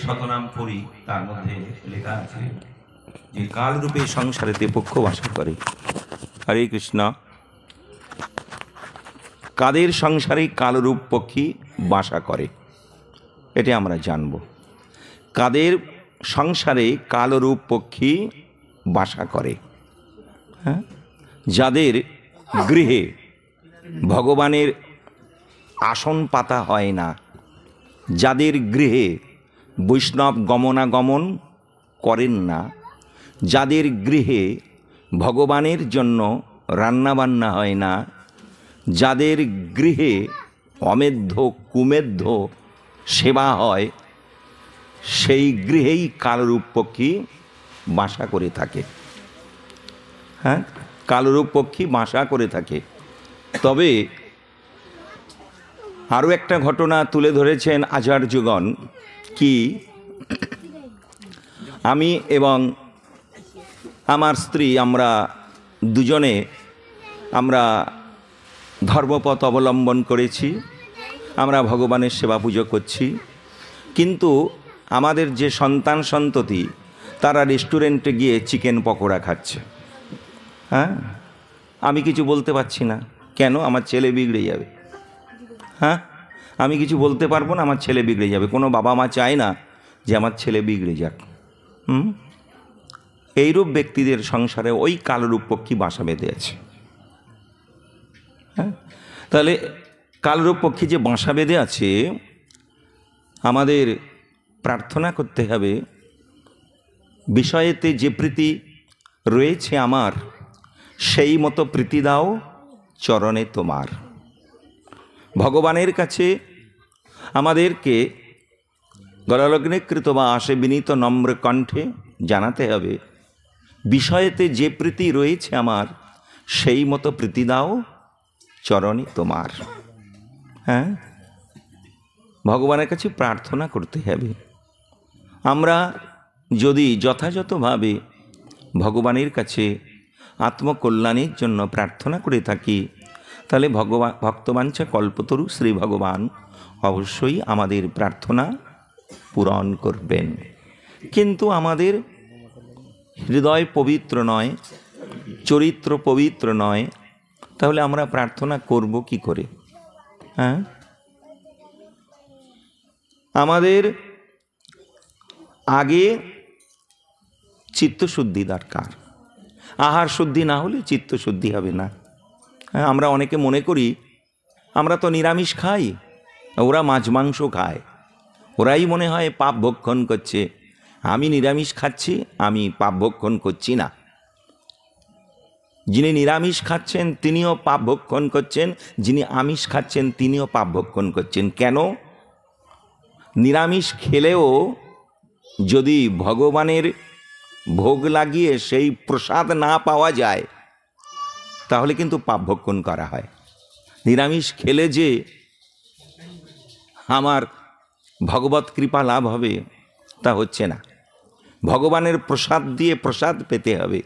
শতনাম পড়ি তার মধ্যে লেখা আছে যে কালরূপে সংসারেতে পক্ষ বাসা করে। হরে কৃষ্ণ। কাদের সংসারে কালরূপ পক্ষী বাসা করে এটা আমরা জানব। কাদের সংসারে কালরূপ পক্ষী বাসা করে? হ্যাঁ, যাদের গৃহে ভগবানের আসন পাতা হয় না, যাদের গৃহে বৈষ্ণব গমনাগমন করেন না, যাদের গৃহে ভগবানের জন্য রান্নাবান্না হয় না, যাদের গৃহে অমেধ্য কুমেধ্য সেবা হয়, সেই গৃহেই কালরূপ পক্ষী বাসা করে থাকে। হ্যাঁ, কালরূপ পক্ষী বাসা করে থাকে। তবে আরও একটা ঘটনা তুলে ধরেছেন আচার্যগণ, কি আমি এবং আমার স্ত্রী আমরা দুজনে আমরা ধর্মপথ অবলম্বন করেছি, আমরা ভগবানের সেবা পুজো করছি, কিন্তু আমাদের যে সন্তান সন্ততি তারা রেস্টুরেন্টে গিয়ে চিকেন পকোড়া খাচ্ছে। হ্যাঁ, আমি কিছু বলতে পারছি না, কেন? আমার ছেলে বিগড়ে যাবে। হ্যাঁ, আমি কিছু বলতে পারবো না, আমার ছেলে বিগড়ে যাবে। কোনো বাবা মা চায় না যে আমার ছেলে বিগড়ে যাক। এইরূপ ব্যক্তিদের সংসারে ওই কালরূপ পক্ষী বাসা বেঁধে আছে। হ্যাঁ, তাহলে কালরূপ পক্ষী যে বাসা বেঁধে আছে, আমাদের প্রার্থনা করতে হবে বিষয়েতে যে প্রীতি রয়েছে আমার, সেই মতো প্রীতি দাও চরণে তোমার। ভগবানের কাছে আমাদেরকে গলালগ্নেকৃত বা আসে বিনীত নম্র কণ্ঠে জানাতে হবে বিষয়েতে যে প্রীতি রয়েছে আমার, সেই মতো প্রীতি দাও চরণে তোমার। হ্যাঁ, ভগবানের কাছে প্রার্থনা করতে হবে। আমরা যদি যথাযথভাবে ভগবানের কাছে আত্মকল্যাণের জন্য প্রার্থনা করে থাকি, তাহলে ভক্তবাঞ্ছা কল্পতরু শ্রী ভগবান অবশ্যই আমাদের প্রার্থনা পূরণ করবেন। কিন্তু আমাদের হৃদয় পবিত্র নয়, চরিত্র পবিত্র নয়, তাহলে আমরা প্রার্থনা করব কি করে? হ্যাঁ, আমাদের আগে চিত্তশুদ্ধি দরকার। আহার শুদ্ধি না হলে চিত্তশুদ্ধি হবে না। হ্যাঁ, আমরা অনেকে মনে করি আমরা তো নিরামিষ খাই, ওরা মাছ মাংস খায়, ওরাই মনে হয় পাপ ভক্ষণ করছে। আমি নিরামিষ খাচ্ছি, আমি পাপ ভক্ষণ করছি না। যিনি নিরামিষ খাচ্ছেন তিনিও পাপ ভক্ষণ করছেন, যিনি আমিষ খাচ্ছেন তিনিও পাপ ভক্ষণ করছেন। কেন? নিরামিষ খেলেও যদি ভগবানের ভোগ লাগিয়ে সেই প্রসাদ না পাওয়া যায়, তাহলে কিন্তু পাপ ভক্ষণ করা হয়। নিরামিষ খেলে যে আমার ভগবত কৃপা লাভ হবে তা হচ্ছে না। ভগবানের প্রসাদ দিয়ে প্রসাদ পেতে হবে।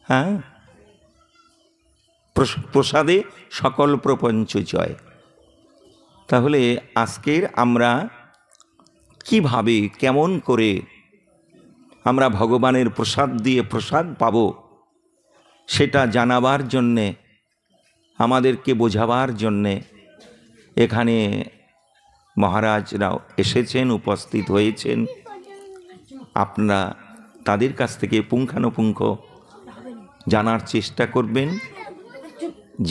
হ্যাঁ, প্রসাদে সকল প্রপঞ্চ জয়। তাহলে আজকের আমরা কিভাবে, কেমন করে আমরা ভগবানের প্রসাদ দিয়ে প্রসাদ পাব, সেটা জানাবার জন্যে, আমাদেরকে বোঝাবার জন্যে এখানে মহারাজরাও এসেছেন, উপস্থিত হয়েছেন। আপনারা তাদের কাছ থেকে পুঙ্খানুপুঙ্খ জানার চেষ্টা করবেন।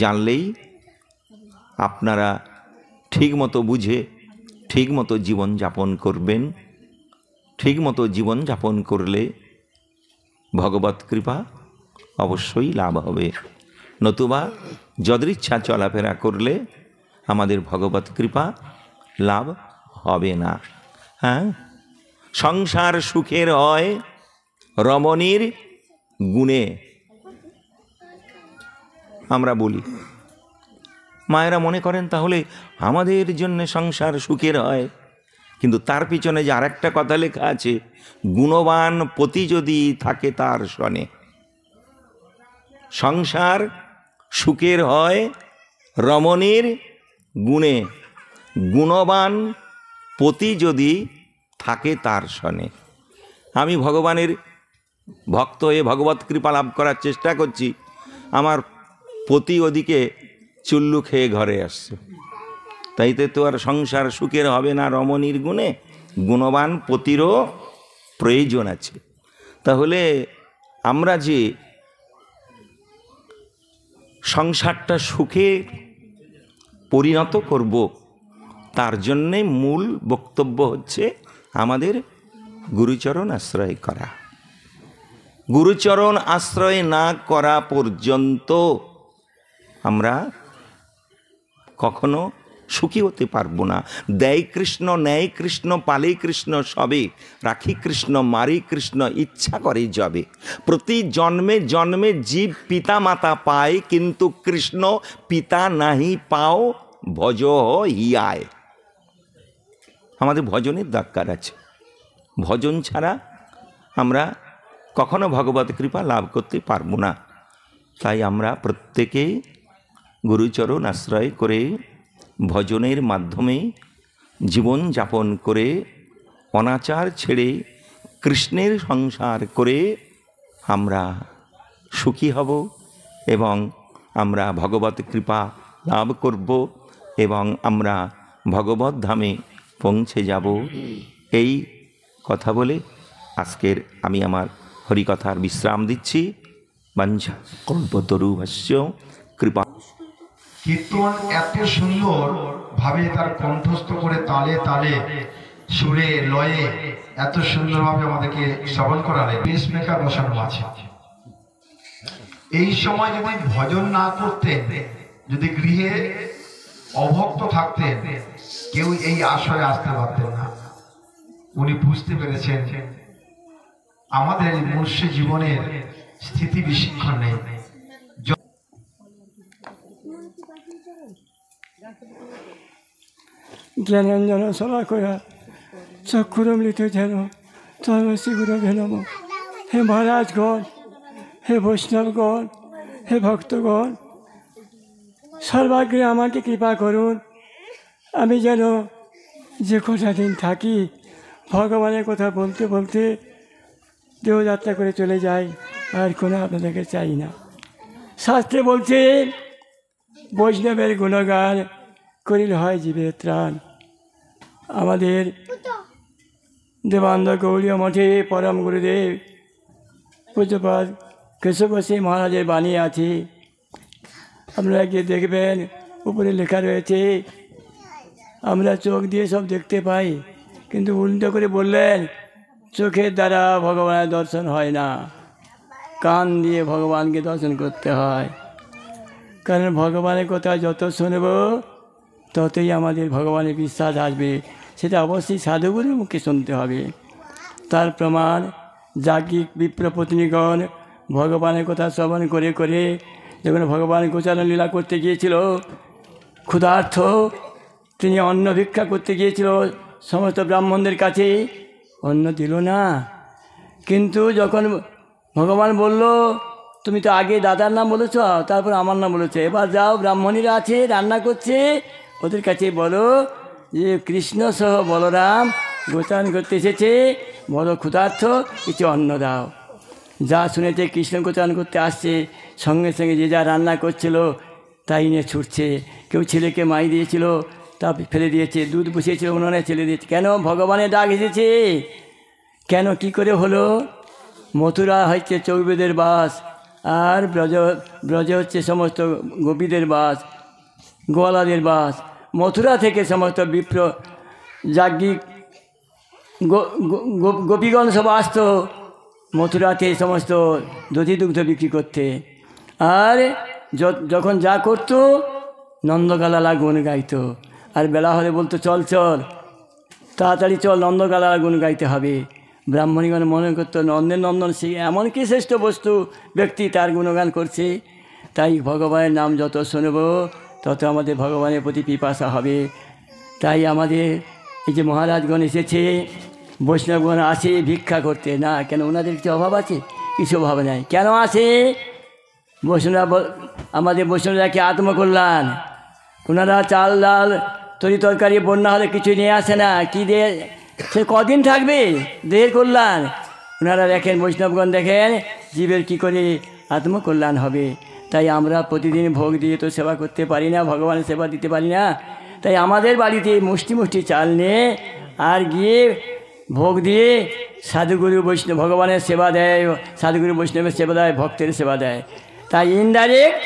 জানলেই আপনারা ঠিকমতো বুঝে ঠিকমতো জীবনযাপন করবেন। ঠিকমতো জীবনযাপন করলে ভগবত কৃপা অবশ্যই লাভ হবে। নতুবা যদৃচ্ছা চলাফেরা করলে আমাদের ভগবত কৃপা লাভ হবে না। হ্যাঁ, সংসার সুখের হয় রমণীর গুণে, আমরা বলি। মায়েরা মনে করেন তাহলে আমাদের জন্য সংসার সুখের হয়, কিন্তু তার পিছনে যে আরেকটা কথা লেখা আছে, গুণবান পতি যদি থাকে তার সনে। সংসার সুখের হয় রমণীর গুণে, গুণবান পতি যদি থাকে তার সনে। আমি ভগবানের ভক্ত হয়ে ভগবত কৃপা লাভ করার চেষ্টা করছি, আমার পতি ওদিকে চুল্লু খেয়ে ঘরে আসছে, তাইতে তো আর সংসার সুখের হবে না রমণীর গুণে। গুণবান পতিরও প্রয়োজন আছে। তাহলে আমরা যে সংসারটা সুখে পরিণত করব, তার জন্যে মূল বক্তব্য হচ্ছে আমাদের গুরুচরণ আশ্রয় করা। গুরুচরণ আশ্রয় না করা পর্যন্ত আমরা কখনো সুখী হতে পারবো না। দেয় কৃষ্ণ, নেয় কৃষ্ণ, পালে কৃষ্ণ সবে, রাখি কৃষ্ণ, মারি কৃষ্ণ, ইচ্ছা করে যাবে। প্রতি জন্মে জন্মে জীব পিতা মাতা পায়, কিন্তু কৃষ্ণ পিতা নাহি পাও, ভজ হিয়ায়। আমাদের ভজনের দরকার আছে। ভজন ছাড়া আমরা কখনো ভগবত কৃপা লাভ করতে পারবো না। তাই আমরা প্রত্যেকেই গুরুচরণ আশ্রয় করে ভজনের মাধ্যমে জীবন যাপন করে অনাচার ছেড়ে কৃষ্ণের সংসার করে আমরা সুখী হব এবং আমরা ভগবত কৃপা লাভ করব এবং আমরা ভগবত ধামে পৌঁছে যাব। এই কথা বলে আজকের আমি আমার হরিকথার বিশ্রাম দিচ্ছি। বাঞ্ছা কল্পতরুভস্য কৃপা। কীর্তন এত সুন্দর ভাবে তার কণ্ঠস্থ করে তালে তালে সুরে লয়ে এত সুন্দরভাবে আমাদেরকে শ্রবণ করালে, পেসমেকার বসানো আছে। এই সময় যদি ভজন না করতেন, যদি গৃহে অভক্ত থাকতেন, কেউ এই আশয়ে আসতে পারতেন না। উনি বুঝতে পেরেছেন আমাদের মনুষ্য জীবনের স্থিতি বিশিক্ষণ নেই। জ্ঞানাঞ্জন শলাকয়া চক্ষুরমৃত যেন তমসি গুরবে নম। হে মহারাজগণ, হে বৈষ্ণবগণ, হে ভক্তগণ, সর্বাগ্রে আমাকে কৃপা করুন, আমি যেন যে কটা দিন থাকি ভগবানের কথা বলতে বলতে দেহযাত্রা করে চলে যাই, আর কোনো আপনাদেরকে চাই না। শাস্ত্রে বলছে বৈষ্ণবের গুণগান করিল হয় জীবের ত্রাণ। আমাদের দেবানন্দ গৌড়ীয় মঠে পরম গুরুদেব পূজ্যপাদ কেশবসী মহারাজের বাণী আছে, আপনারা গিয়ে দেখবেন, উপরে লেখা রয়েছে আমরা চোখ দিয়ে সব দেখতে পাই, কিন্তু উল্টো করে বললেন চোখের দ্বারা ভগবানের দর্শন হয় না, কান দিয়ে ভগবানকে দর্শন করতে হয়। কারণ ভগবানের কথা যত শুনব ততই আমাদের ভগবানের বিশ্বাস আসবে, সেটা অবশ্যই সাধুগুরুর মুখে শুনতে হবে। তার প্রমাণ যাজ্ঞিক বিপ্রপত্নীগণ ভগবানের কথা শ্রবণ করে করে যখন ভগবান গোচারণ লীলা করতে গিয়েছিল, ক্ষুধার্থ তিনি অন্ন ভিক্ষা করতে গিয়েছিল সমস্ত ব্রাহ্মণদের কাছে, অন্ন দিল না। কিন্তু যখন ভগবান বলল তুমি তো আগে দাদার নাম বলেছ, তারপর আমার নাম বলেছে, এবার যাও ব্রাহ্মণীরা আছে রান্না করছে, ওদের কাছে বলো যে কৃষ্ণ সহ বলরাম গোচারণ করতে এসেছে, বড় ক্ষুধার্থ, কিছু অন্ন দাও। যা শুনেছে কৃষ্ণ গোচারণ করতে আসছে, সঙ্গে সঙ্গে যে যা রান্না করছিল তাই নিয়ে ছুটছে। কেউ ছেলেকে মাই দিয়েছিল, তা ফেলে দিয়েছে, দুধ বসিয়েছিল উনুনে ছেলে দিয়েছে। কেন? ভগবানের ডাক এসেছে। কেন, কি করে হলো? মথুরা হচ্ছে চৌবেদের বাস, আর ব্রজ হচ্ছে সমস্ত গোপীদের বাস, গোয়ালাদের বাস। মথুরা থেকে সমস্ত বিপ্র যাজ্ঞিক গোপীগণ সব আসতো মথুরাতে সমস্ত দধি দুগ্ধ বিক্রি করতে। আর যখন যা করতো নন্দগালালা গুণ গাইতো, আর বেলা হলে বলতো চল চল তাড়াতাড়ি চল, নন্দগালালা গুণ গাইতে হবে। ব্রাহ্মণীগণ মনে করতো নন্দের নন্দন সে এমন কি শ্রেষ্ঠ বস্তু ব্যক্তি, তার গুণগান করছে। তাই ভগবানের নাম যত শুনব তত আমাদের ভগবানের প্রতি পিপাসা হবে। তাই আমাদের এই যে মহারাজগণ এসেছে, বৈষ্ণবগণ আসে ভিক্ষা করতে না, কেন ওনাদের কিছু অভাব আছে? কিছু অভাব নাই। কেন আসে? বৈষ্ণব আমাদের বৈষ্ণবরা কি আত্মকল্যাণ, ওনারা চাল ডাল তরি তরকারি বন্যা হলে কিছু নিয়ে আসে না, কি দিয়ে সে কদিন থাকবে? দেহের কল্যাণ। ওনারা দেখেন, বৈষ্ণবগণ দেখেন জীবের কি করে আত্মকল্যাণ হবে। তাই আমরা প্রতিদিন ভোগ দিয়ে তো সেবা করতে পারি না, ভগবানের সেবা দিতে পারি না। তাই আমাদের বাড়িতে মুষ্টি মুষ্টি চাল নিয়ে আর গিয়ে ভোগ দিয়ে সাধুগুরু বৈষ্ণব ভগবানের সেবা দেয়, সাধুগুরু বৈষ্ণবের সেবা দেয়, ভক্তের সেবা দেয়। তাই ইনডাইরেক্ট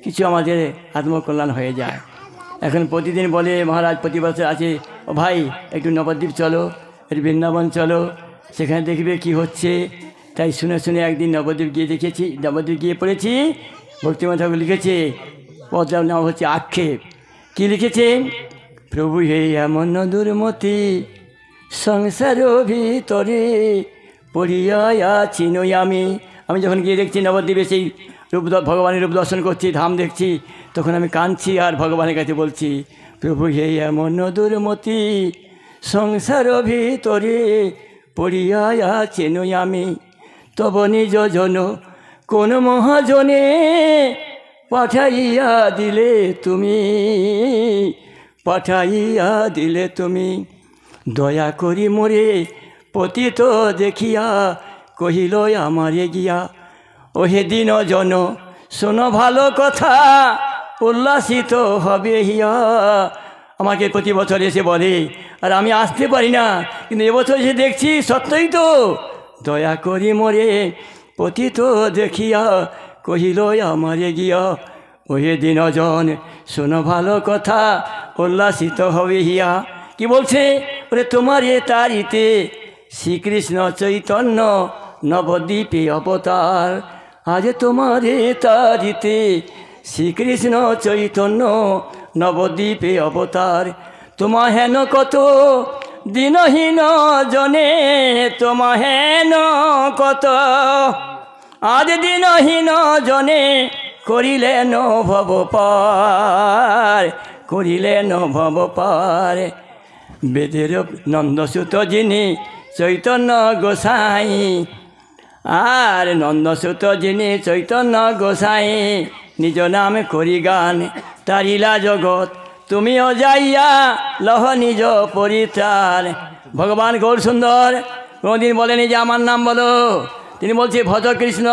কিছু আমাদের আত্মকল্যাণ হয়ে যায়। এখন প্রতিদিন বলে মহারাজ প্রতি বছর আছে, ও ভাই একটু নবদ্বীপ চলো, একটু বৃন্দাবন চলো, সেখানে দেখবে কি হচ্ছে। তাই শুনে শুনে একদিন নবদ্বীপ গিয়ে দেখেছি, নবদ্বীপ গিয়ে পড়েছি, ভক্তিময় ঠাকুর লিখেছে, পদ্মার নাম হচ্ছে আক্ষেপ। কি লিখেছে? প্রভু হে এমন দুর্মতি সংসার ভিতরে পড়িয়া আছি নই আমি। আমি যখন গিয়ে দেখছি নবদ্বীপে সেই রূপ ভগবানের রূপ দর্শন করছি, ধাম দেখছি, তখন আমি কাঁদছি আর ভগবানের কাছে বলছি, প্রভু হে এমন দুর্মতি সংসার ভিতরে পড়িয়া আছি নই আমি। তব নিজ জন কোন মহাজনে পাঠাইয়া দিলে তুমি, পাঠাইয়া দিলে তুমি। দয়া করি মোরে পতিত দেখিয়া কহিল আমারে গিয়া, ওহে দিন জন শোনো ভালো কথা উল্লাসিত হবে হিয়া। আমাকে প্রতি বছর এসে বলে, আর আমি আসতে পারি না, কিন্তু এবছর এসে দেখছি সত্যই তো। দয়া করি মোরে পতিত দেখিয়া কহিল আমারে গিয়া, ওহে দিন জন শোনো ভালো কথা উল্লাসিত হবে হিয়া। কি বলছে? ওরে তোমারে তারিতে শ্রীকৃষ্ণ চৈতন্য নবদ্বীপে অবতার। আজ তোমারে তারিতে শ্রীকৃষ্ণ চৈতন্য নবদ্বীপে অবতার। তোমা হেন কত দিনহীন জনে, তোমা হেন কত আজ দিনহীন জনে করিলেন ভব পার, করিলেন ভব পার। বেদের নন্দসুত যিনি চৈতন্য গোসাই, আর নন্দসুত যিনি চৈতন্য গোসাই, নিজ নামে করি গান তারিলা জগৎ, তুমিও যাইয়া লহ নিজ পরিত্রাণ। ভগবান গৌর সুন্দর কোনোদিন বলেনি যে আমার নাম বলো, তিনি বলছে ভজ কৃষ্ণ,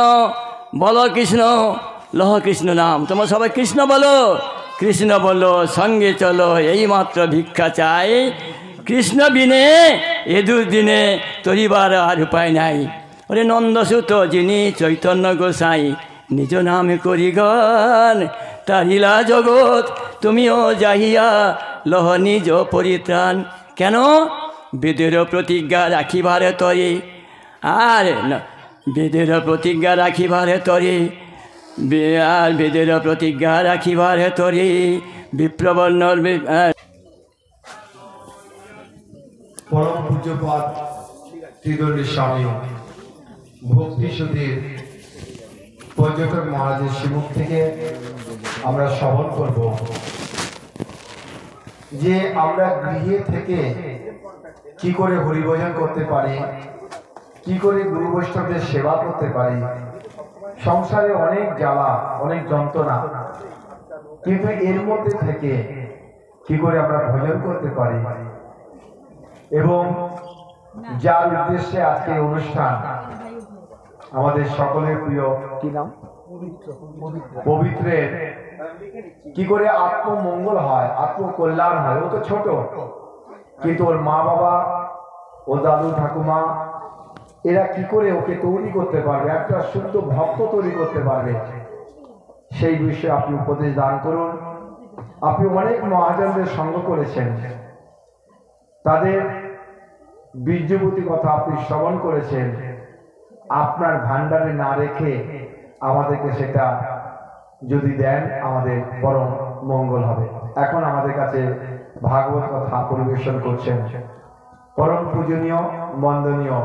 বলো কৃষ্ণ, লহ কৃষ্ণ নাম। তোমরা সবাই কৃষ্ণ বলো, কৃষ্ণ বলো, সঙ্গে চলো, এই মাত্র ভিক্ষা চাই। কৃষ্ণ বিনে এ দুর্দিনে তরিবার আর উপায় নাই। ওরে নন্দসুত যিনি চৈতন্য গোসাই, নিজ নামে করি গান তারিলা জগৎ, তুমিও যাইয়া লহ নিজ পরিত্রাণ। কেন? বেদের প্রতিজ্ঞা রাখিবারে তরে, আর বেদের প্রতিজ্ঞা রাখিবারে তরে, আর বেদের প্রতিজ্ঞা রাখিবারে তরে বিপ্রবর্ণর পরম পূজ্যপাদ ত্রিদণ্ডী স্বামী ভক্তি সুধীর পর্যটক মহারাজের শ্রীমুখ থেকে আমরা শ্রবণ করব যে আমরা গৃহে থেকে কি করে হরিভজন করতে পারি, কি করে গুরু বৈষ্ণবদের সেবা করতে পারি। সংসারে অনেক জ্বালা, অনেক যন্ত্রণা, কিন্তু এর মধ্যে থেকে কি করে আমরা ভজন করতে পারি। এবং যার উদ্দেশ্যে আজকে অনুষ্ঠান, আমাদের সকলের প্রিয় কি নাম, পবিত্রের কি করে আত্মমঙ্গল হয়, আত্মকল্যাণ হয়। ও তো ছোট, কিন্তু ওর মা বাবা, ও দাদু ঠাকুমা, এরা কি করে ওকে তৈরি করতে পারবে, একটা শুদ্ধ ভক্ত তৈরি করতে পারবে, সেই বিষয়ে আপনি উপদেশ দান করুন। আপনি অনেক মহাজনদের সঙ্গ করেছেন, তাদের বীর্যবতী কথা আপনি শ্রবণ করেছেন। আপনার ভান্ডারে না রেখে আমাদেরকে সেটা যদি দেন, আমাদের পরম মঙ্গল হবে। এখন আমাদের কাছে ভাগবত কথা পরিবেশন করছেন পরম পূজনীয় বন্দনীয়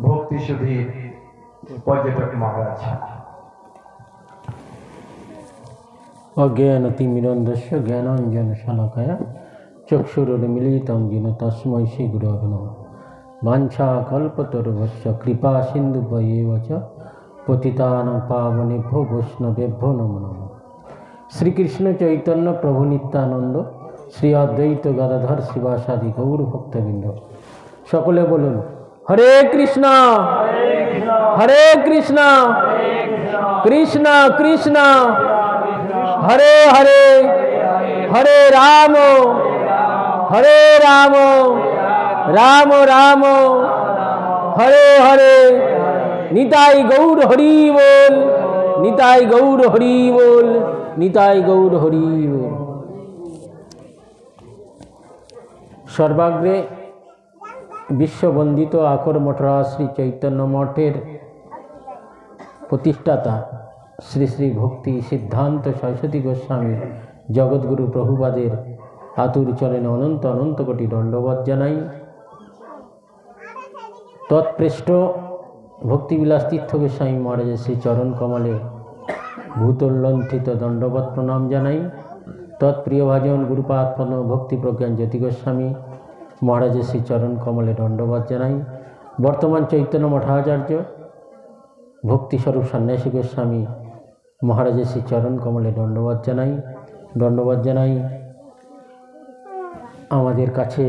ভক্তি সুধীর পর্যটক মহারাজ। অজ্ঞানতিমিরন্ধস্য জ্ঞানাঞ্জন শলাকায়া চক্ষুরুন্মিলিतं येन তস্मै শ্রীগুরবে নমঃ। বাঞ্ছাকল্পতরুভ্যশ্চ কৃপা সিন্ধুভ্যেব চ পতিতানাং পাবনেভ্যো বৈষ্ণবেভ্যো নমো নমঃ। শ্রীকৃষ্ণ চৈতন্য প্রভু নিত্যানন্দ, শ্রী অদ্বৈত গদাধর শিবাসাদি গৌর ভক্তবৃন্দ, সকলে বলুন হরে কৃষ্ণ হরে কৃষ্ণ কৃষ্ণ কৃষ্ণ হরে হরে, হরে রাম হরে রাম, রাম রাম হরে হরে। নিতাই গৌর হরি বল, নিতাই গৌর হরি বল, নিতাই গৌর হরি বল। সর্বাগ্রে বিশ্ববন্দিত আকর মঠরা শ্রী চৈতন্য মঠের প্রতিষ্ঠাতা শ্রী শ্রী ভক্তি সিদ্ধান্ত সরস্বতী গোস্বামীর জগৎগুরু প্রভুপাদের আতুর চরণে অনন্ত অনন্ত কোটি দণ্ডবত জানাই। তৎপৃষ্ট ভক্তিবিলাস তীর্থ গোস্বামী মহারাজের শ্রী চরণ কমলে ভূতোল্লণ্ঠিত দণ্ডবত প্রণাম জানাই। তৎপ্রিয় ভাজন গুরুপাদ পদ ভক্তি প্রজ্ঞান জ্যোতি গোস্বামী মহারাজের শ্রী চরণ কমলে দণ্ডবত জানাই। বর্তমান চৈতন্য মঠাচার্য ভক্তিস্বরূপ সন্ন্যাসী গোস্বামী মহারাজের শ্রী চরণ কমলে দণ্ডবত জানাই। দণ্ডবত জানাই আমাদের কাছে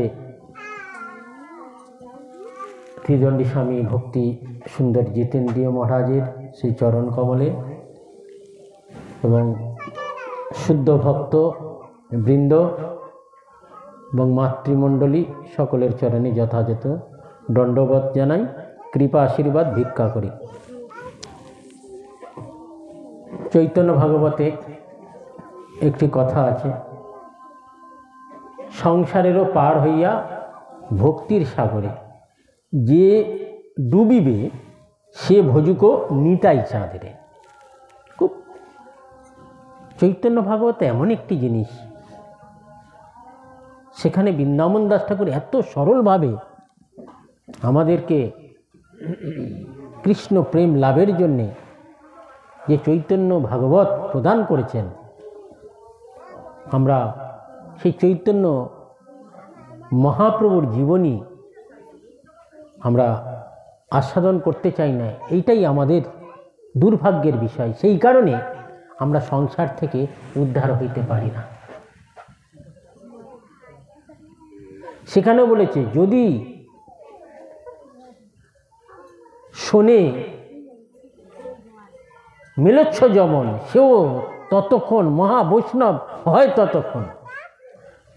ত্রিদণ্ডী স্বামী ভক্তি সুন্দর জিতেন্দ্রীয় মহারাজের শ্রী চরণ কমলে এবং শুদ্ধ ভক্ত বৃন্দ এবং মাতৃমণ্ডলী সকলের চরণে যথাযথ দণ্ডবত জানাই, কৃপা আশীর্বাদ ভিক্ষা করি। চৈতন্য ভাগবতে একটি কথা আছে, সংসারেরও পার হইয়া ভক্তির সাগরে যে ডুবিবে সে ভজুক নিতাই চাঁদরে। খুব চৈতন্য ভাগবত এমন একটি জিনিস, সেখানে বৃন্দাবন দাস ঠাকুর এত সরলভাবে আমাদেরকে কৃষ্ণ প্রেম লাভের জন্যে যে চৈতন্য ভাগবত প্রদান করেছেন, আমরা সেই চৈতন্য মহাপ্রভুর জীবনী আমরা আস্বাদন করতে চাই না। এইটাই আমাদের দুর্ভাগ্যের বিষয়। সেই কারণে আমরা সংসার থেকে উদ্ধার হইতে পারি না। সেখানে বলেছে, যদি শোনে মেলচ্ছ যমন, সেও ততক্ষণ মহাবৈষ্ণব হয়। ততক্ষণ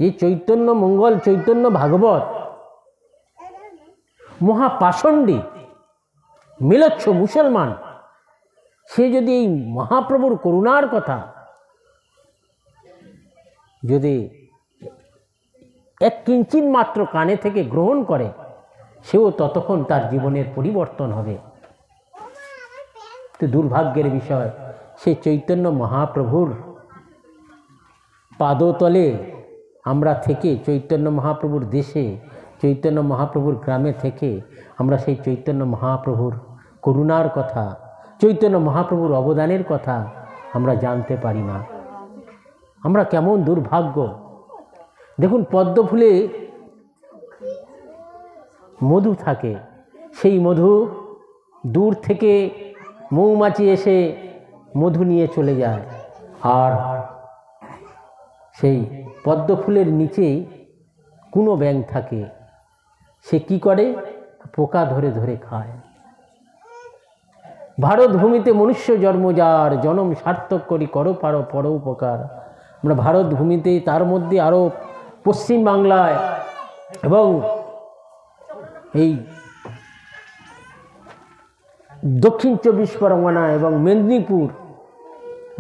এই চৈতন্য মঙ্গল, চৈতন্য ভাগবত মহাপাষণ্ডী মেলচ্ছ মুসলমান, সে যদি এই মহাপ্রভুর করুণার কথা যদি এক কিঞ্চিত মাত্র কানে থেকে গ্রহণ করে, সেও ততক্ষণ তার জীবনের পরিবর্তন হবে। তো দুর্ভাগ্যের বিষয়, সেই চৈতন্য মহাপ্রভুর পাদতলে আমরা থেকে, চৈতন্য মহাপ্রভুর দেশে, চৈতন্য মহাপ্রভুর গ্রামে থেকে আমরা সেই চৈতন্য মহাপ্রভুর করুণার কথা, চৈতন্য মহাপ্রভুর অবদানের কথা আমরা জানতে পারি না। আমরা কেমন দুর্ভাগ্য। দেখুন, পদ্ম ফুলে মধু থাকে, সেই মধু দূর থেকে মৌমাছি এসে মধু নিয়ে চলে যায়, আর সেই পদ্ম ফুলের নিচে কোনো ব্যাঙ থাকে, সে কি করে? পোকা ধরে ধরে খায়। ভারত ভূমিতে মনুষ্য জন্ম যার, জনম সার্থক করি করো পারো পর উপকার। আমরা ভারত ভূমিতে, তার মধ্যে আরও পশ্চিম বাংলায় এবং এই দক্ষিণ 24 পরগনা এবং মেদিনীপুর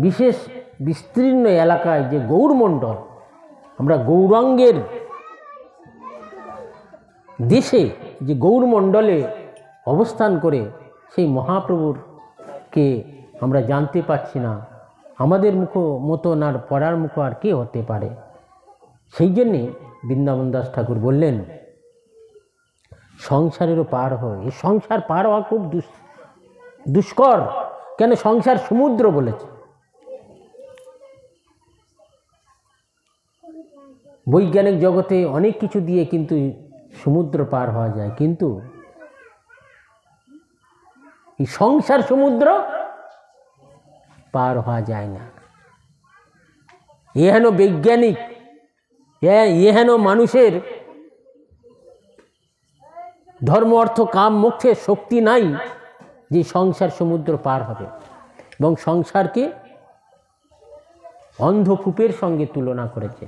বিশেষ বিস্তীর্ণ এলাকায় যে গৌরমণ্ডল, আমরা গৌরাঙ্গের দেশে যে গৌরমণ্ডলে অবস্থান করে সেই মহাপ্রভুরকে আমরা জানতে পারছি না। আমাদের মুখ মতন আর পড়ার মুখ আর কে হতে পারে? সেই জন্যে বৃন্দাবন দাস ঠাকুর বললেন, সংসারেরও পার হয়। এই সংসার পার হওয়া খুব দুষ্কর। কেন? সংসার সমুদ্র বলেছে। বৈজ্ঞানিক জগতে অনেক কিছু দিয়ে কিন্তু সমুদ্র পার হওয়া যায়, কিন্তু এই সংসার সমুদ্র পার হওয়া যায় না। এহেন বৈজ্ঞানিক, এহেন মানুষের ধর্ম অর্থ কাম মোক্ষের শক্তি নাই যে সংসার সমুদ্র পার হবে। এবং সংসারকে অন্ধকূপের সঙ্গে তুলনা করেছে,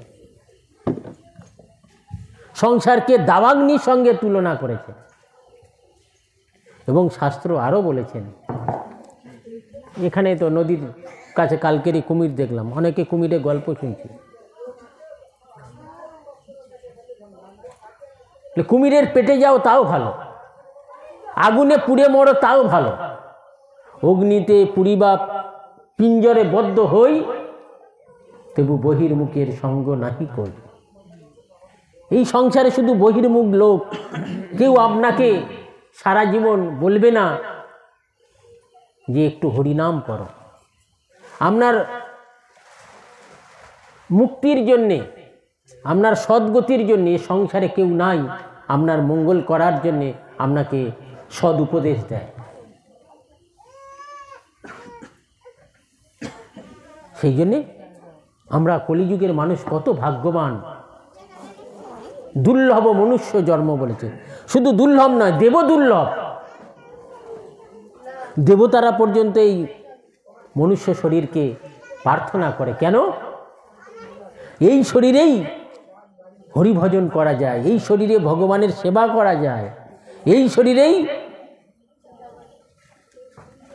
সংসারকে দাবাগ্নির সঙ্গে তুলনা করেছে। এবং শাস্ত্র আরও বলেছেন, এখানে তো নদীর কাছে কালকেরই কুমির দেখলাম, অনেকে কুমিরের গল্প শুনছি। কুমিরের পেটে যাও তাও ভালো, আগুনে পুড়ে মরো তাও ভালো, অগ্নিতে পুড়িবা পিঞ্জরে বদ্ধ হই, তবু বহির্মুখের সঙ্গ নাহি কই। এই সংসারে শুধু বহির্মুখ লোক, কেউ আপনাকে সারা জীবন বলবে না যে একটু হরিনাম করো। আপনার মুক্তির জন্যে, আপনার সদ্গতির জন্যে সংসারে কেউ নাই, আপনার মঙ্গল করার জন্যে আপনাকে সদ উপদেশ দেয়। সেই জন্যে আমরা কলিযুগের মানুষ কত ভাগ্যবান। দুর্লভ মনুষ্য জন্ম বলেছে, শুধু দুর্লভ নয়, দেব দুর্লভ। দেবতারা পর্যন্ত এই মনুষ্য শরীরকে প্রার্থনা করে। কেন? এই শরীরেই হরিভজন করা যায়, এই শরীরে ভগবানের সেবা করা যায়, এই শরীরেই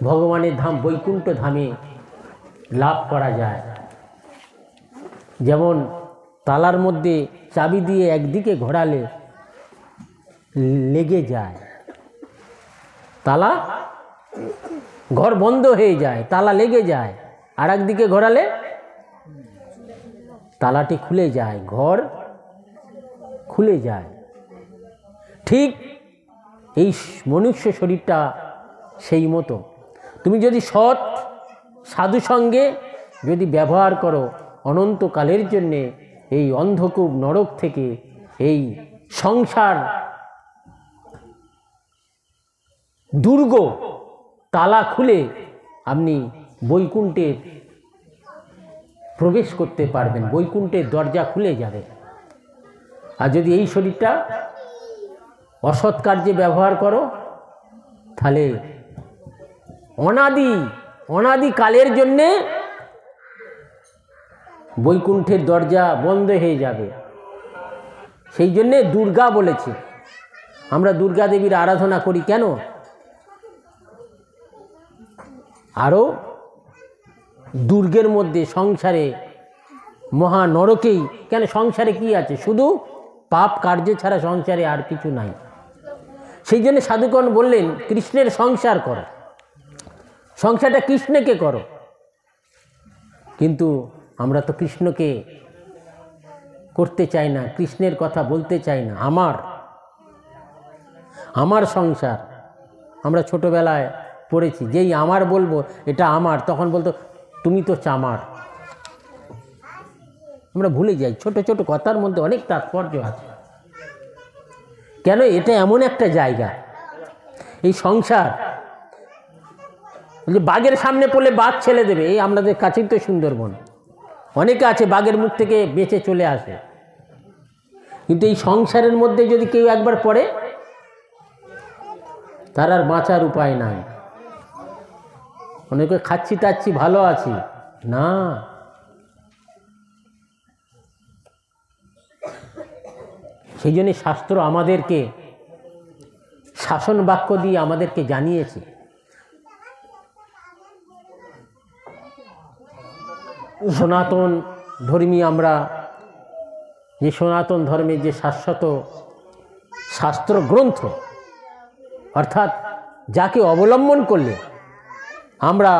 ভগবানের ধাম বৈকুণ্ঠ ধামে লাভ করা যায়। যেমন তালার মধ্যে চাবি দিয়ে একদিকে ঘোরালে লেগে যায়, তালা ঘর বন্ধ হয়ে যায়, তালা লেগে যায়, আর একদিকে ঘোরালে তালাটি খুলে যায়, ঘর খুলে যায়। ঠিক এই মনুষ্য শরীরটা সেই মতো। তুমি যদি সৎ সাধু সঙ্গে যদি ব্যবহার করো, অনন্তকালের জন্যে এই অন্ধকূপ নরক থেকে, এই সংসার দুর্গ তালা খুলে আপনি বৈকুণ্ঠে প্রবেশ করতে পারবেন, বৈকুণ্ঠের দরজা খুলে যাবে। আর যদি এই শরীরটা অসৎ কার্যে ব্যবহার করো, তাহলে অনাদি কালের জন্যে বৈকুণ্ঠের দরজা বন্ধ হয়ে যাবে। সেই জন্যে দুর্গা বলেছে, আমরা দুর্গা দেবীর আরাধনা করি কেন? আরও দুর্গের মধ্যে সংসারে মহা নরকেই কেন? সংসারে কি আছে? শুধু পাপ কার্য ছাড়া সংসারে আর কিছু নাই। সেই জন্য সাধুগণ বললেন কৃষ্ণের সংসার করো, সংসারটা কৃষ্ণকে করো। কিন্তু আমরা তো কৃষ্ণকে করতে চাই না, কৃষ্ণের কথা বলতে চাই না। আমার সংসার আমরা ছোটবেলায় পড়েছি, যেই আমার বলবো এটা আমার, তখন বলতো তুমি তো চামার। আমরা ভুলে যাই, ছোট ছোট কথার মধ্যে অনেক তাৎপর্য আছে। কেন? এটা এমন একটা জায়গা, এই সংসার যে বাঘের সামনে পড়লে বাঘ ছেড়ে দেবে। এই আমাদের কাছেই তো সুন্দরবন, অনেকে আছে বাঘের মুখ থেকে বেঁচে চলে আসে। কিন্তু এই সংসারের মধ্যে যদি কেউ একবার পড়ে, তার আর বাঁচার উপায় নাই। অনেকে খাচ্ছি টাচ্ছি ভালো আছি না, সেই জন্য শাস্ত্র আমাদেরকে শাসন বাক্য দিয়ে আমাদেরকে জানিয়েছে। সনাতন ধর্মী আমরা, যে সনাতন ধর্মের যে শাশ্বত শাস্ত্র গ্রন্থ, অর্থাৎ যাকে অবলম্বন করলে আমরা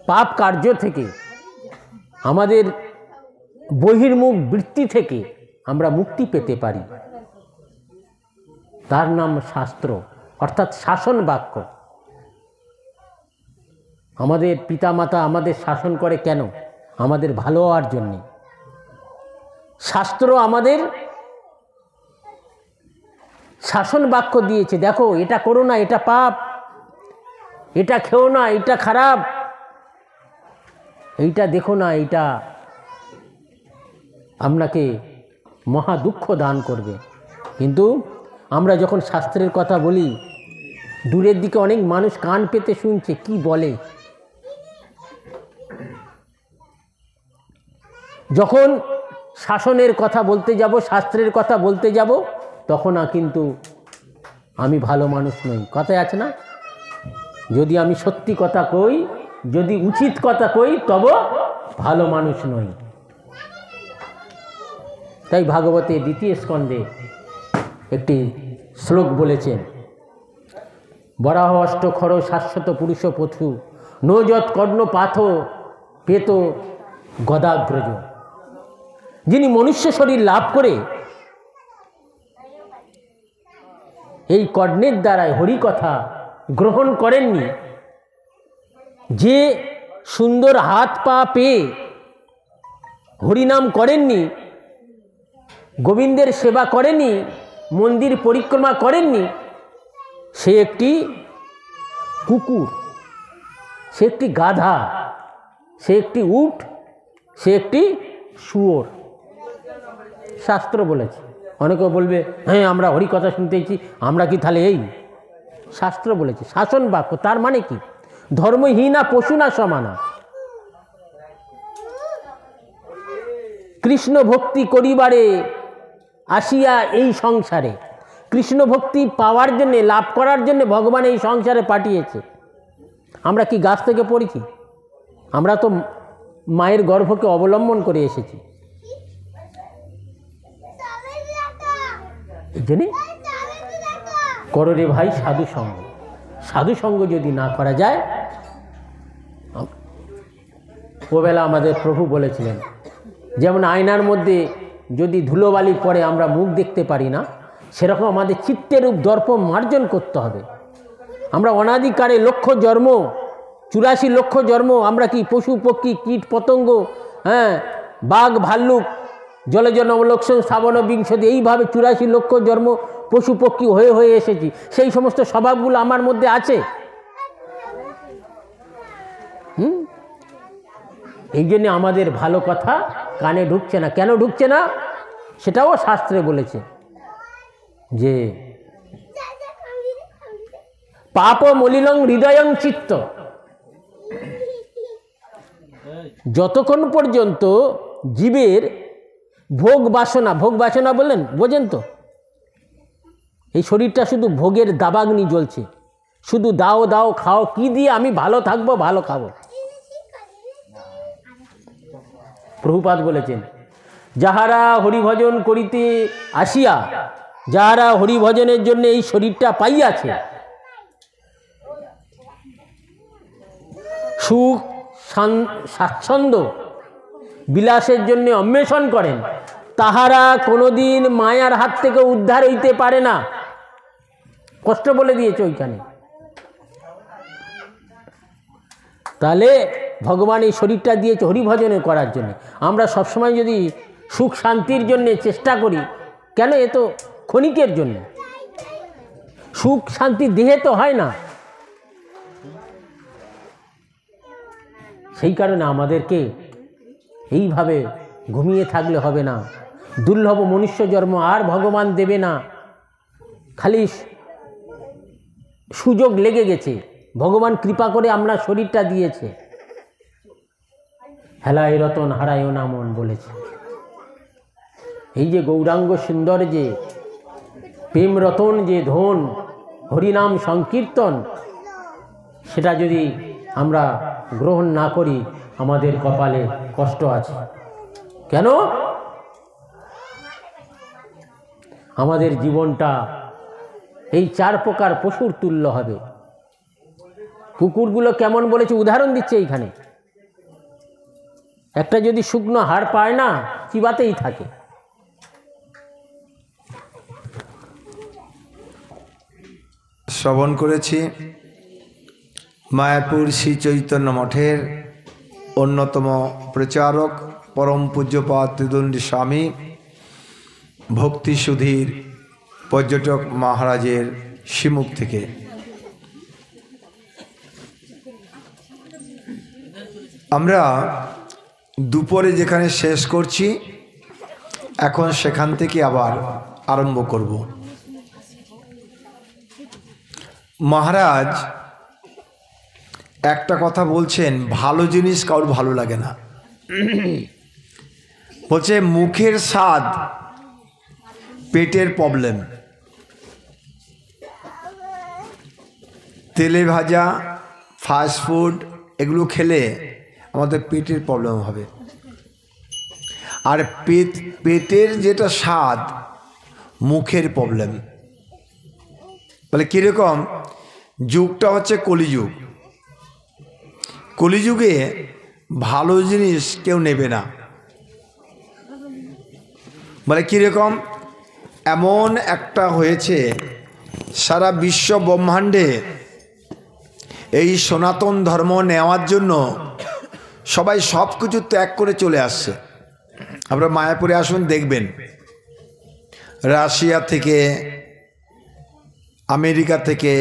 পাপ কার্য থেকে, আমাদের বহির্মুখ বৃত্তি থেকে আমরা মুক্তি পেতে পারি, তার নাম শাস্ত্র, অর্থাৎ শাসন বাক্য। আমাদের পিতামাতা আমাদের শাসন করে কেন? আমাদের ভালো হওয়ার জন্যে। শাস্ত্র আমাদের শাসন বাক্য দিয়েছে, দেখো এটা করো না, এটা পাপ, এটা খেও না, এটা খারাপ, এইটা দেখো না, এইটা আপনাকে মহা দুঃখ দান করবে। কিন্তু আমরা যখন শাস্ত্রের কথা বলি, দূরের দিকে অনেক মানুষ কান পেতে শুনছে, কি বলে। যখন শাসনের কথা বলতে যাব, শাস্ত্রের কথা বলতে যাব, তখন কিন্তু আমি ভালো মানুষ নই। কথায় আছে না, যদি আমি সত্যি কথা কই, যদি উচিত কথা কই, তবে ভালো মানুষ নই। তাই ভাগবতে দ্বিতীয় স্কন্ধে একটি শ্লোক বলেছেন, বরাহ অষ্টখর শাশ্বত পুরুষ পথু নযৎ কর্ণ পাথ পেত গদাগ্রজ। যিনি মনুষ্য শরীর লাভ করে এই কর্ণের দ্বারায় হরিকথা গ্রহণ করেননি, যে সুন্দর হাত পা পেয়ে হরিনাম করেননি, গোবিন্দের সেবা করেনি, মন্দির পরিক্রমা করেননি, সে একটি কুকুর, সে একটি গাধা, সে একটি উট, সে একটি শুয়োর। শাস্ত্র বলেছে। অনেকে বলবে হ্যাঁ আমরা হরিকথা শুনতেছি, আমরা কি তাহলে এই? শাস্ত্র বলেছে শাসন বাক্য, তার মানে কি? ধর্মহীনা পশু না সমানা। কৃষ্ণ ভক্তি করিবারে আসিয়া এই সংসারে, কৃষ্ণ ভক্তি পাওয়ার জন্যে, লাভ করার জন্যে ভগবান এই সংসারে পাঠিয়েছে। আমরা কি গাছ থেকে পড়েছি? আমরা তো মায়ের গর্ভকে অবলম্বন করে এসেছি। এই জন্যে করো রে ভাই সাধু সঙ্গ। সাধু সঙ্গ যদি না করা যায়, ওবেলা আমাদের প্রভু বলেছিলেন, যেমন আয়নার মধ্যে যদি ধুলোবালি পড়ে আমরা মুখ দেখতে পারি না, সেরকম আমাদের চিত্তের রূপ দর্প মার্জন করতে হবে। আমরা অনাদিকালে লক্ষ জন্ম 84 লক্ষ জন্ম, আমরা কি পশু পক্ষী কীট পতঙ্গ, হ্যাঁ, বাঘ ভাল্লুক, জলজ নবলক্ষণ শ্রাবণ বিংশতি, এইভাবে 84 লক্ষ জন্ম পশু পক্ষী হয়ে হয়ে এসেছি। সেই সমস্ত স্বভাবগুলো আমার মধ্যে আছে। এই জন্যে আমাদের ভালো কথা কানে ঢুকছে না। কেন ঢুকছে না সেটাও শাস্ত্রে বলেছে যে পাপ মলিলং হৃদয়ং চিত্ত। যতক্ষণ পর্যন্ত জীবের ভোগ বাসনা বললেন, বোঝেন তো, এই শরীরটা শুধু ভোগের দাবাগ্নি জ্বলছে, শুধু দাও দাও খাও, কি দিয়ে আমি ভালো থাকবো, ভালো খাবো। প্রভুপাদ বলেছেন, যাহারা হরিভজন করিতে আসিয়া, যাহারা হরিভজনের জন্য এই শরীরটা পাইয়াছে, সুখ স্বাচ্ছন্দ্য বিলাসের জন্য অন্বেষণ করেন, তাহারা কোনোদিন মায়ার হাত থেকে উদ্ধার হইতে পারে না। কষ্ট বলে দিয়েছে ওইখানে। তাহলে ভগবান এই শরীরটা দিয়েছে হরিভজনে করার জন্য। আমরা সবসময় যদি সুখ শান্তির জন্য চেষ্টা করি, কেন, এ তো ক্ষণিকের জন্য। সুখ শান্তি দেহে তো হয় না। সেই কারণে আমাদেরকে এইভাবে ঘুমিয়ে থাকলে হবে না। দুর্লভ মনুষ্য জন্ম আর ভগবান দেবে না। খালি সুযোগ লেগে গেছে, ভগবান কৃপা করে আমরা শরীরটা দিয়েছে। হেলায় রতন হারায় না মন বলেছে। এই যে গৌরাঙ্গ সুন্দর, যে প্রেম রতন, যে ধন হরিনাম সংকীর্তন, সেটা যদি আমরা গ্রহণ না করি, আমাদের কপালে কষ্ট আছে। কেন? আমাদের জীবনটা এই 4 প্রকার পশুর তুল্য হবে। কুকুরগুলো কেমন বলেছে, উদাহরণ দিচ্ছে এইখানে। একটা যদি শুকনো হাড় পায় না, চিবাতেই থাকে। শ্রবণ করেছি মায়াপুর শ্রী চৈতন্য মঠের অন্যতম প্রচারক পরম পূজ্যপাদ ত্রিদণ্ডী স্বামী ভক্তি সুধীর পর্যটক মহারাজের শ্রীমুখ থেকে। আমরা দুপুরে যেখানে শেষ করছি, এখন সেখান থেকে আবার আরম্ভ করব। মহারাজ একটা কথা বলছেন, ভালো জিনিস কারোর ভালো লাগে না। বলছে মুখের স্বাদ পেটের প্রবলেম। তেলে ভাজা ফাস্ট ফুড এগুলো খেলে আমাদের পেটের প্রবলেম হবে। আর পেটের যেটা স্বাদ, মুখের প্রবলেম। বলে কীরকম? যুগটা হচ্ছে কলিযুগ। কলিযুগে ভালো জিনিস কেউ নেবে না। বলে কীরকম? এমন একটা হয়েছে, সারা বিশ্ব ব্রহ্মাণ্ডে এই সনাতন ধর্ম নেওয়ার জন্য সবাই সব কিছু ত্যাগ করে চলে আসছে। আপনারা মায়াপুরে আসুন, দেখবেন রাশিয়া থেকে, আমেরিকা থেকে,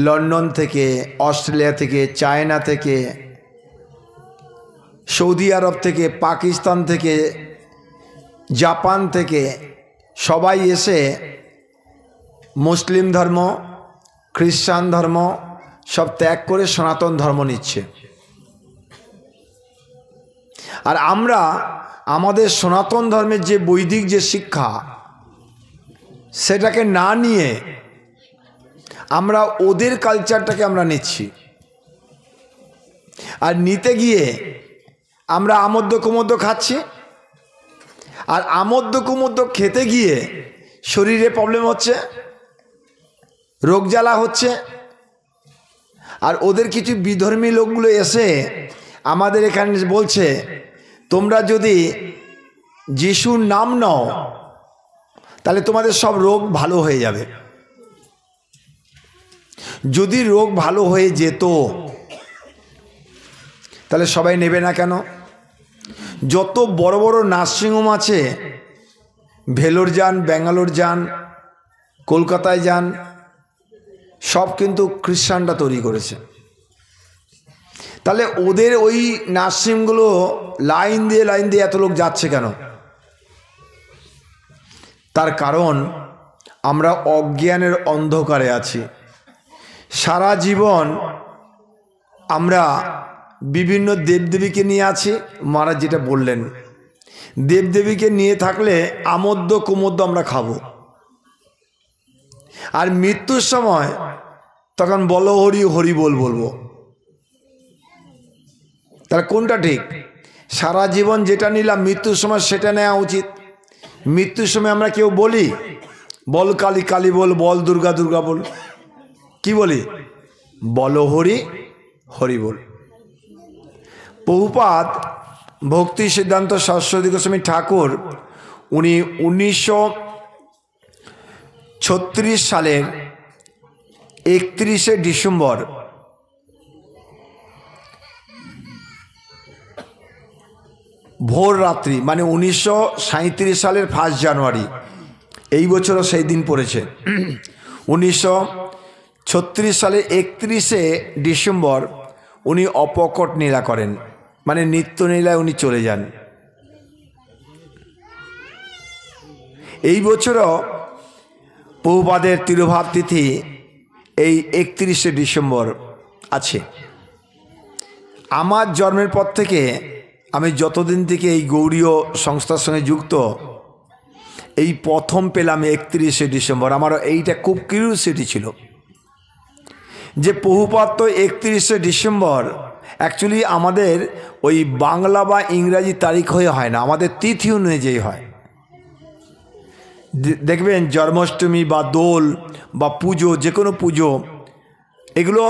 লন্ডন থেকে, অস্ট্রেলিয়া থেকে, চায়না থেকে, সৌদি আরব থেকে, পাকিস্তান থেকে, জাপান থেকে সবাই এসে মুসলিম ধর্ম, খ্রিস্টান ধর্ম সব ত্যাগ করে সনাতন ধর্ম নিচ্ছে। আর আমরা আমাদের সনাতন ধর্মের যে বৈদিক যে শিক্ষা, সেটাকে না নিয়ে আমরা ওদের কালচারটাকে আমরা নিচ্ছি। আর নিতে গিয়ে আমরা আমোদ্য কুমোদ্য খাচ্ছি। আর আমোদ্য কুমোদ্য খেতে গিয়ে শরীরে প্রবলেম হচ্ছে, রোগ জ্বালা হচ্ছে। আর ওদের কিছু বিধর্মী লোকগুলো এসে আমাদের এখানে বলছে, তোমরা যদি যিশুর নাম নাও তাহলে তোমাদের সব রোগ ভালো হয়ে যাবে। যদি রোগ ভালো হয়ে যেত তাহলে সবাই নেবে না কেন? যত বড় বড় নার্সিংহোম আছে, ভেলোর যান, ব্যাঙ্গালোর যান, কলকাতায় যান, সব কিন্তু খ্রিস্টানরা তৈরি করেছে। তাহলে ওদের ওই নার্সিংগুলো লাইন দিয়ে এত লোক যাচ্ছে কেন? তার কারণ আমরা অজ্ঞানের অন্ধকারে আছি। সারা জীবন আমরা বিভিন্ন দেবদেবীকে নিয়ে আছি। মহারাজ যেটা বললেন, দেবদেবীকে নিয়ে থাকলে আমোদ্য কুমোদ্য আমরা খাবো, আর মৃত্যুর সময় তখন বলো হরি হরি বলবো। তাহলে কোনটা ঠিক? সারা জীবন যেটা নিলাম, মৃত্যুর সময় সেটা নেওয়া উচিত। মৃত্যুর সময় আমরা কেউ বলি বল কালী কালী বল, বল দুর্গা দুর্গা বল, কি বলি? বলো হরি হরি বল। প্রভুপাদ ভক্তি সিদ্ধান্ত সরস্বতী গোস্বামী ঠাকুর উনি 1936 সালের 31শে ডিসেম্বর ভোর রাত্রি, মানে 1937 সালের 1 জানুয়ারি, এই বছরও সেই দিন পড়েছে। 1936 সালে 31শে ডিসেম্বর উনি অপকট নীলা করেন, মানে নিত্য নীলায় উনি চলে যান। এই বছরও প্রভুপাদের তিরোভাব তিথি এই 31শে ডিসেম্বর আছে। আমার জন্মের পর থেকে আমি যতদিন থেকে এই গৌড়ীয় সংস্থার সঙ্গে যুক্ত, এই প্রথম পেলাম 31শে ডিসেম্বর। আমারও এইটা খুব কিউরিওসিটি ছিল যে প্রভুপাদ তো 31শে ডিসেম্বর অ্যাকচুয়ালি আমাদের ওই বাংলা বা ইংরাজি তারিখ হয়ে হয় না, আমাদের তিথি অনুযায়ী হয়। দেখবেন জন্মাষ্টমী বা দোল বা পুজো, যে কোনো পুজো, এগুলো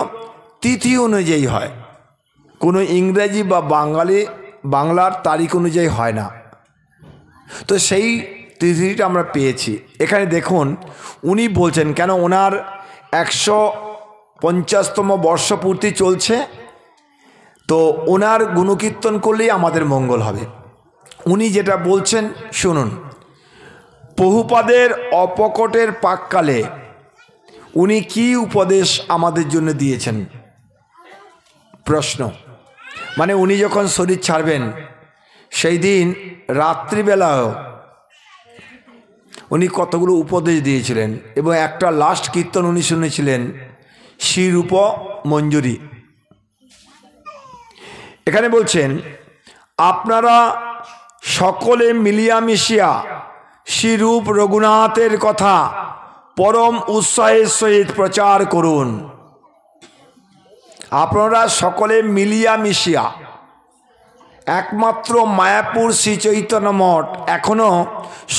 তিথি অনুযায়ী হয়, কোনো ইংরাজি বা বাংলার তারিখ অনুযায়ী হয় না। তো সেই তিথিটা আমরা পেয়েছি। এখানে দেখুন উনি বলছেন, কেন ওনার 150তম বর্ষপূর্তি চলছে, তো ওনার গুণকীর্তন করলেই আমাদের মঙ্গল হবে। উনি যেটা বলছেন শুনুন। প্রভুপাদের অপকটের পাককালে উনি কি উপদেশ আমাদের জন্য দিয়েছেন? প্রশ্ন, মানে উনি যখন শরীর ছাড়বেন সেই দিন রাত্রিবেলাও উনি কতগুলো উপদেশ দিয়েছিলেন, এবং একটা লাস্ট কীর্তন উনি শুনেছিলেন, শ্রীরূপ মঞ্জুরি। এখানে বলছেন, আপনারা সকলে মিলিয়া মিশিয়া শ্রীরূপ রঘুনাথের কথা পরম উৎসাহের সহিত প্রচার করুন। আপনারা সকলে মিলিয়া মিশিয়া, একমাত্র মায়াপুর শ্রী চৈতন্য মঠ এখনও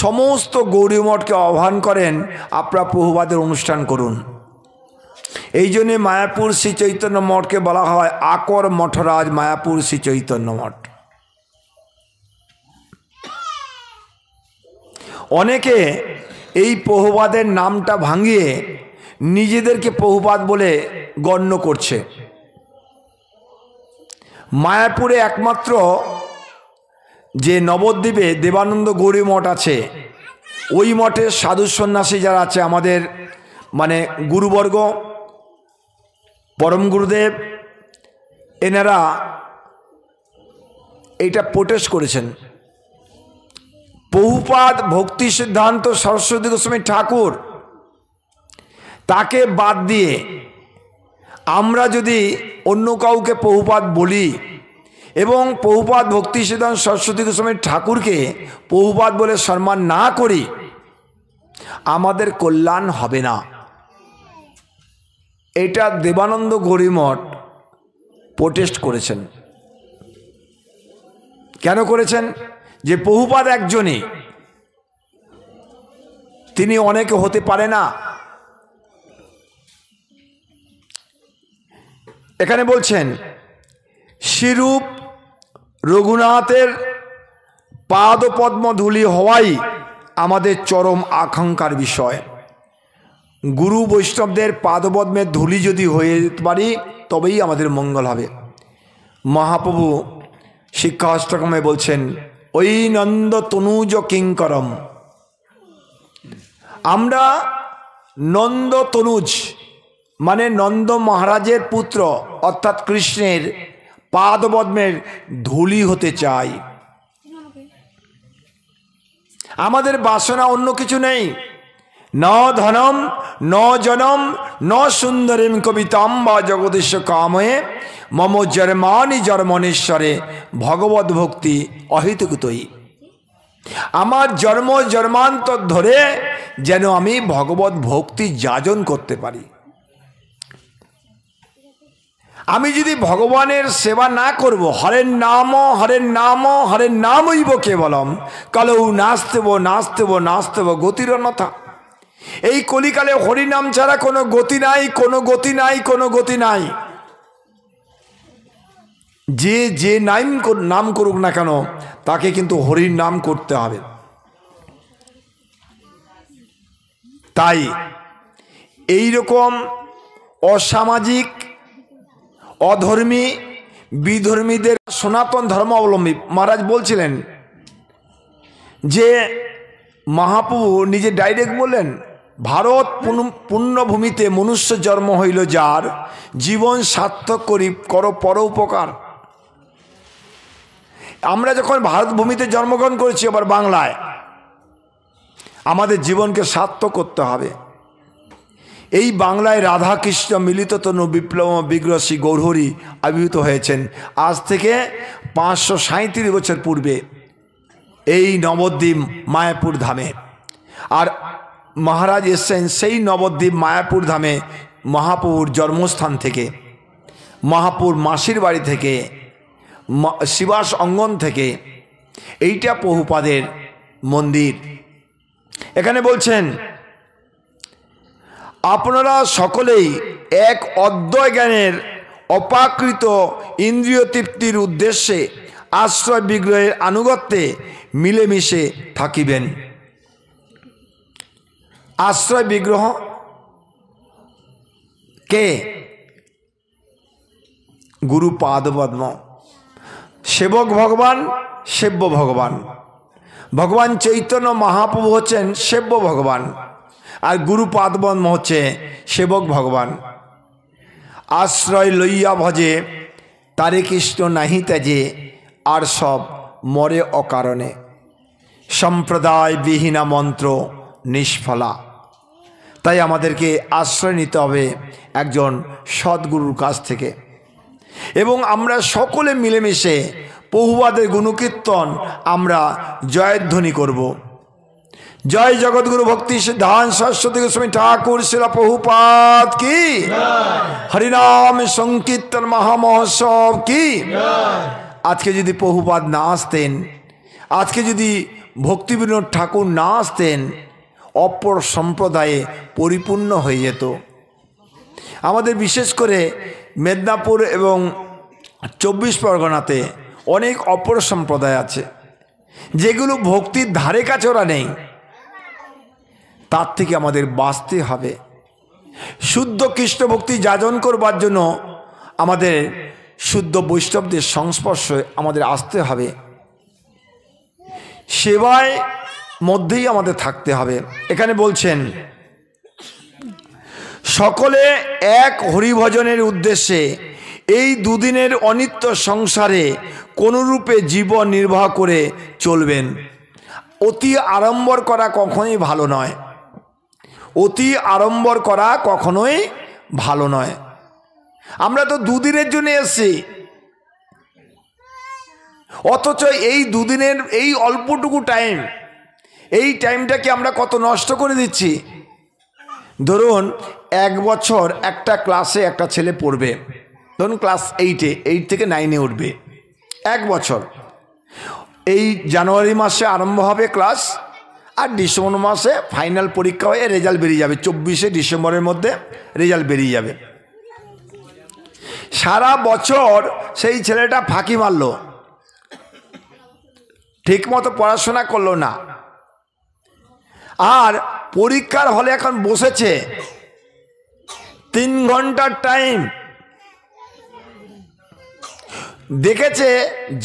সমস্ত গৌরী মঠকে আহ্বান করেন, আপনারা প্রভুপাদের অনুষ্ঠান করুন। এই জন্যে মায়াপুর শ্রী চৈতন্য মঠকে বলা হয় আকর মঠরাজ মায়াপুর শ্রী চৈতন্য মঠ। অনেকে এই প্রভুপাদের নামটা ভাঙিয়ে নিজেদেরকে প্রভুপাদ বলে গণ্য করছে। মায়াপুরে একমাত্র যে নবদ্বীপে দেবানন্দ গৌরী মঠ আছে, ওই মঠের সাধু সন্ন্যাসী যারা আছে, আমাদের মানে গুরুবর্গ, পরম গুরুদেব, এনারা এইটা প্রোটেস্ট করেছেন। প্রভুপাদ ভক্তি সিদ্ধান্ত সরস্বতী গোস্বামী ঠাকুর, তাকে বাদ দিয়ে আমরা যদি অন্য কাউকে প্রভুপাদ বলি এবং প্রভুপাদ ভক্তি সিদ্ধান্ত সরস্বতী গোস্বামী ঠাকুরকে প্রভুপাদ বলে সম্মান না করি, আমাদের কল্যাণ হবে না। এটা দেবানন্দ গৌরী মঠ প্রোটেস্ট করেছেন। কেন করেছেন? যে প্রভুপাদ একজনই, তিনি অনেকে হতে পারে না। এখানে বলছেন, শ্রীরূপ রঘুনাথের পাদপদ্ম ধূলি হওয়াই আমাদের চরম আকাঙ্ক্ষার বিষয়। গুরু বৈষ্ণবদের পাদপদ্মের ধূলি যদি হয়ে যেতে পারি, তবেই আমাদের মঙ্গল হবে। মহাপ্রভু শিক্ষা অষ্টকমে বলছেন, ওই নন্দ তনুজ কিঙ্করম। আমরা নন্দ তনুজ মানে নন্দ মহারাজের পুত্র অর্থাৎ কৃষ্ণের পাদপদ্মের ধূলি হতে চাই। আমাদের বাসনা অন্য কিছু নেই। ন ধনম ন জনম ন সুন্দরীম কবিতাম বা জগদীশ কাময়ে মম জন্মানি জন্মনেশ্বরে ভগবত ভক্তি অহিতকুতই। আমার জন্ম জন্মান্তর ধরে যেন আমি ভগবত ভক্তি যাজন করতে পারি। আমি যদি ভগবানের সেবা না করব, হরের নাম হরের নাম হরের নামইব কেবলম কালৌ নাস্তেব নাস্তেব নাস্তেব গতির অন্যথা। এই কলিকালে হরিনাম ছাড়া কোনো গতি নাই, কোনো গতি নাই, কোনো গতি নাই। যে নাম করুক না কেন তাকে কিন্তু হরির নাম করতে হবে। তাই এই রকম অসামাজিক অধর্মী বিধর্মীদের সনাতন ধর্ম অবলম্বী মহারাজ বলছিলেন যে মহাপ্রভু নিজে ডাইরেক্ট বললেন, ভারত পুণ্যভূমিতে মনুষ্য জন্ম হইল যার, জীবন সার্থক করি কর পরোপকার। আমরা যখন ভারত ভূমিতে জন্মগ্রহণ করেছি, আবার বাংলায়, আমাদের জীবনকে সার্থক করতে হবে। এই বাংলায় রাধাকৃষ্ণ মিলিত তনু বিপ্লব বিগ্রহ শ্রী গৌরহরি আবির্ভূত হয়েছেন আজ থেকে 537 বছর পূর্বে এই নবদ্বীপ মায়াপুর ধামে। আর মহারাজ এসছেন সেই নবদ্বীপ মায়াপুর ধামে মহাপ্রভুর জন্মস্থান থেকে, মহাপুর মাসির বাড়ি থেকে, শিবাস অঙ্গন থেকে। এইটা প্রভুপাদের মন্দির। এখানে বলছেন, আপনারা সকলেই এক অদ্বয় জ্ঞানের অপাকৃত ইন্দ্রিয় তৃপ্তির উদ্দেশ্যে আশ্রয় বিগ্রহের আনুগত্যে মিলেমিশে থাকিবেন। আশ্রয় বিগ্রহ কে? গুরু পাদপদ্ম। সেবক ভগবান, সেব্য ভগবান। ভগবান চৈতন্য মহাপ্রভু হচ্ছেন সেব্য ভগবান, আর গুরু পাদপদ্ম হচ্ছে সেবক ভগবান। আশ্রয় লইয়া ভজে তারে কৃষ্ণ নাহি ত্যাজে, আর সব মরে অকারণে। সম্প্রদায় বিহীনা মন্ত্র নিষ্ফলা। তাই আমাদেরকে আশ্রয় নিতে হবে একজন সদ্গুরুর কাছ থেকে, এবং আমরা সকলে মিলেমিশে প্রভুপাদের গুণকীর্তন আমরা জয়ধ্বনি করব। জয় জগৎগুরু ভক্তি সিদ্ধান্ত সরস্বতী গোস্বামী ঠাকুর শিলা প্রভুপাদ কি, হরিনাম সংকীর্তন মহামহোৎসব কি। আজকে যদি প্রভুপাদ না আসতেন, আজকে যদি ভক্তিবিনোদ ঠাকুর না আসতেন, অপর সম্প্রদায়ে পরিপূর্ণ হয়ে যেত। আমাদের বিশেষ করে মেদিনীপুর এবং 24 পরগনাতে অনেক অপর সম্প্রদায় আছে যেগুলো ভক্তির ধারে কাছে ওরা নেই। তার থেকে আমাদের বাঁচতে হবে। শুদ্ধ কৃষ্ণ ভক্তি যাজন করবার জন্য আমাদের শুদ্ধ বৈষ্ণবদের সংস্পর্শে আমাদের আসতে হবে। সেবায় মধ্যেই আমাদের থাকতে হবে। এখানে বলছেন, সকলে এক হরিভজনের উদ্দেশ্যে এই দুদিনের অনিত্য সংসারে কোনরূপে জীবন নির্বাহ করে চলবেন। অতি আড়ম্বর করা কখনোই ভালো নয়। অতি আড়ম্বর করা কখনোই ভালো নয়। আমরা তো দুদিনের জন্য এসেছি, অথচ এই দুদিনের এই অল্পটুকু টাইম, এই টাইমটাকে আমরা কত নষ্ট করে দিচ্ছি। ধরুন 1 বছর একটা ক্লাসে একটা ছেলে পড়বে, ধরুন ক্লাস 8 থেকে 9 উঠবে। 1 বছর, এই জানুয়ারি মাসে আরম্ভ হবে ক্লাস, আর ডিসেম্বর মাসে ফাইনাল পরীক্ষা হয়ে রেজাল্ট বেরিয়ে যাবে। 24শে ডিসেম্বরের মধ্যে রেজাল্ট বেরিয়ে যাবে। সারা বছর সেই ছেলেটা ফাঁকি মারল, ঠিকমতো পড়াশোনা করলো না, আর পরীক্ষার হলে এখন বসেছে 3 ঘন্টার টাইম। দেখেছে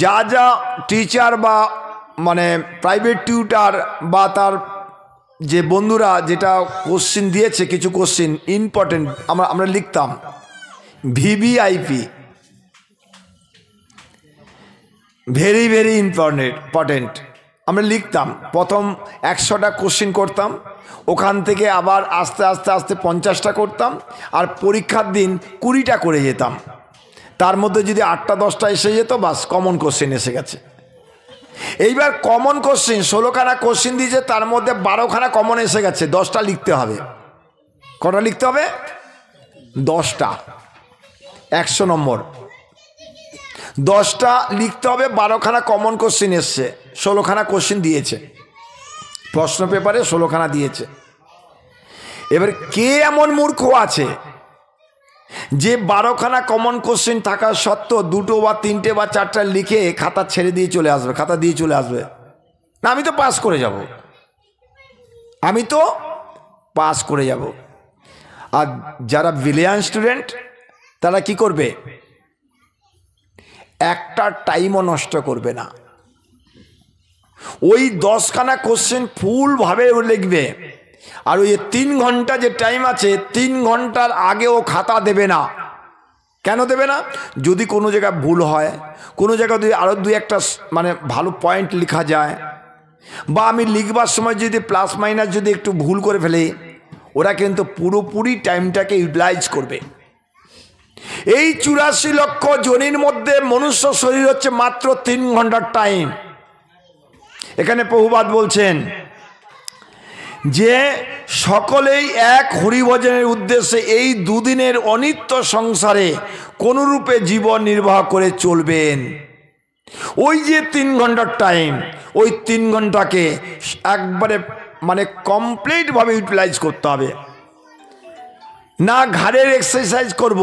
যা যা টিচার বা মানে প্রাইভেট টিউটার বা তার যে বন্ধুরা যেটা কোশ্চিন দিয়েছে, কিছু কোশ্চিন ইম্পর্টেন্ট আমরা লিখতাম ভিভিআইপি, ভেরি ভেরি ইম্পর্টেন্ট আমরা লিখতাম। প্রথম 100টা কোশ্চিন করতাম, ওখান থেকে আবার আস্তে আস্তে আস্তে 50টা করতাম, আর পরীক্ষার দিন 20টা করে যেতাম। তার মধ্যে যদি 8টা 10টা এসে যেত, বাস কমন কোশ্চিন এসে গেছে। এইবার কমন কোশ্চিন 16খানা কোশ্চিন দিয়েছে, তার মধ্যে 12খানা কমন এসে গেছে, 10টা লিখতে হবে। কটা লিখতে হবে? 10টা, 100 নম্বর, 10টা লিখতে হবে। 12খানা কমন কোশ্চিন এসছে, 16খানা কোশ্চিন দিয়েছে, প্রশ্ন পেপারে 16খানা দিয়েছে। এবার কে এমন মূর্খ আছে যে 12খানা কমন কোশ্চিন থাকা সত্ত্বেও 2টো বা 3টে বা 4টা লিখে খাতা ছেড়ে দিয়ে চলে আসবে, খাতা দিয়ে চলে আসবে, না আমি তো পাস করে যাব, আমি তো পাস করে যাব। আর যারা ব্রিলিয়ান্ট স্টুডেন্ট তারা কি করবে? একটা টাইমও নষ্ট করবে না, ওই 10খানা কোশ্চেন ফুলভাবে লিখবে। আর ওই 3 ঘন্টা যে টাইম আছে, 3 ঘন্টার আগে ও খাতা দেবে না। কেন দেবে না? যদি কোনো জায়গায় ভুল হয়, কোনো জায়গায় যদি আরও 2-1টা মানে ভালো পয়েন্ট লেখা যায়, বা আমি লিখবার সময় যদি প্লাস মাইনাস যদি একটু ভুল করে ফেলি, ওরা কিন্তু পুরোপুরি টাইমটাকে ইউটিলাইজ করবে। এই 84 লক্ষ জনের মধ্যে মনুষ্য শরীর হচ্ছে মাত্র 3 ঘন্টার টাইম। এখানে প্রভুপাদ বলছেন যে সকলেই এক হরিভজনের উদ্দেশ্যে এই দুদিনের অনিত্য সংসারে কোনরূপে জীবন নির্বাহ করে চলবেন। ওই যে 3 ঘন্টার টাইম, ওই 3 ঘন্টাকে একবারে মানে কমপ্লিটভাবে ইউটিলাইজ করতে হবে। না ঘাড়ের এক্সারসাইজ করব,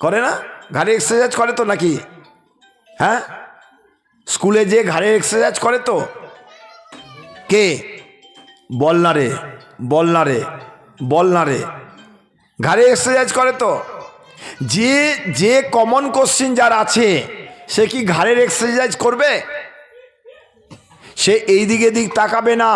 করে না? ঘাড়ের এক্সারসাইজ করে তো নাকি? হ্যাঁ, স্কুলে যে ঘাড়ের এক্সারসাইজ করে তো কে? বল না রে, বল না রে, বল না রে। ঘাড়ের এক্সারসাইজ করে তো। যে যে কমন কোশ্চিন যার আছে সে কি ঘাড়ের এক্সারসাইজ করবে? সে এই দিকে দিক তাকাবে না।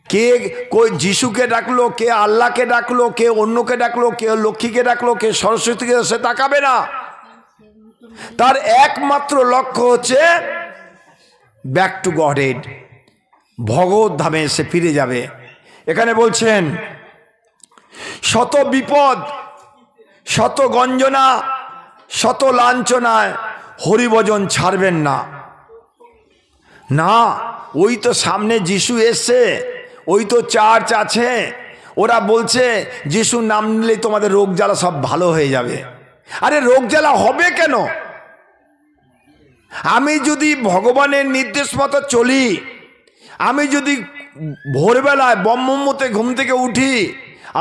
কে কই যিশুকে ডাকলো, কে আল্লাহকে ডাকলো, কে অন্যকে ডাকলো, কে লক্ষ্মীকে ডাকলো, কে সরস্বতীকে, সে তাকাবে না। তার একমাত্র লক্ষ্য হচ্ছে ব্যাক টু গডহেড, ভগবত ধামে সে ফিরে যাবে। এখানে বলছেন শত বিপদ, শত গঞ্জনা, শত লাঞ্ছনায় হরিভজন ছাড়বেন না। না, ওই তো সামনে যিশু এসছে, ওই তো চার্চ আছে, ওরা বলছে যিশুর নাম নিলেই তোমাদের রোগ জ্বালা সব ভালো হয়ে যাবে। আরে রোগ জ্বালা হবে কেন? আমি যদি ভগবানের নির্দেশ মতো চলি, আমি যদি ভোরবেলায় ব্রহ্মমুহূর্তে ঘুম থেকে উঠি,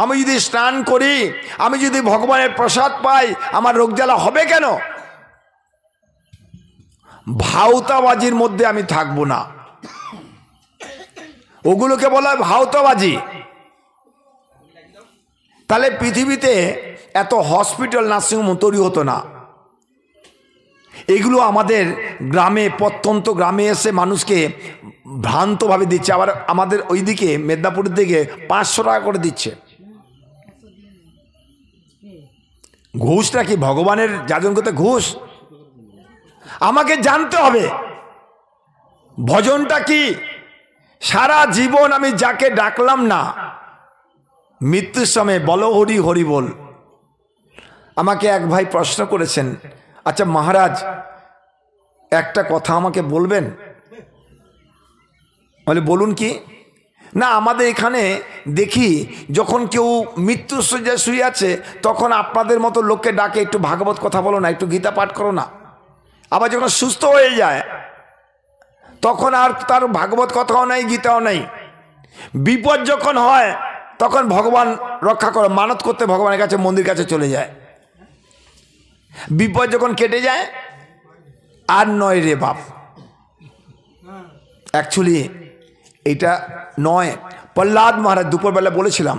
আমি যদি স্নান করি, আমি যদি ভগবানের প্রসাদ পাই, আমার রোগ জ্বালা হবে কেন? ভাওতাবাজির মধ্যে আমি থাকবো না। ওগুলোকে বলা হয় ভাওতাবাজি। তাহলে পৃথিবীতে এত হসপিটাল, নার্সিংহোম তৈরি হতো না। এগুলো আমাদের গ্রামে, প্রত্যন্ত গ্রামে এসে মানুষকে ভ্রান্তভাবে দিচ্ছে। আবার আমাদের ওইদিকে মেদিনীপুরের দিকে 500 টাকা করে দিচ্ছে। ঘুষটা কি ভগবানের যাজন করতে ঘুষ? আমাকে জানতে হবে ভজনটা কি। সারা জীবন আমি যাকে ডাকলাম না, মৃত্যুর সময় বলো হরি হরি বল। আমাকে এক ভাই প্রশ্ন করেছেন, আচ্ছা মহারাজ একটা কথা আমাকে বলবেন? বলে বলুন কি? না, আমাদের এখানে দেখি যখন কেউ মৃত্যুর শয্যায় শুয়ে আছে, তখন আপনাদের মতো লোককে ডাকে, একটু ভাগবত কথা বলো না, একটু গীতা পাঠ করো না। আবার যখন সুস্থ হয়ে যায় তখন আর তার ভাগবত কথাও নাই, গীতাও নাই। বিপদ যখন হয় তখন ভগবান রক্ষা করো মানত করতে ভগবানের কাছে, মন্দির কাছে চলে যায়। বিপদ যখন কেটে যায় আর নয় রে বাপ। অ্যাকচুয়ালি এটা নয়। প্রহ্লাদ মহারাজ, দুপুরবেলা বলেছিলাম,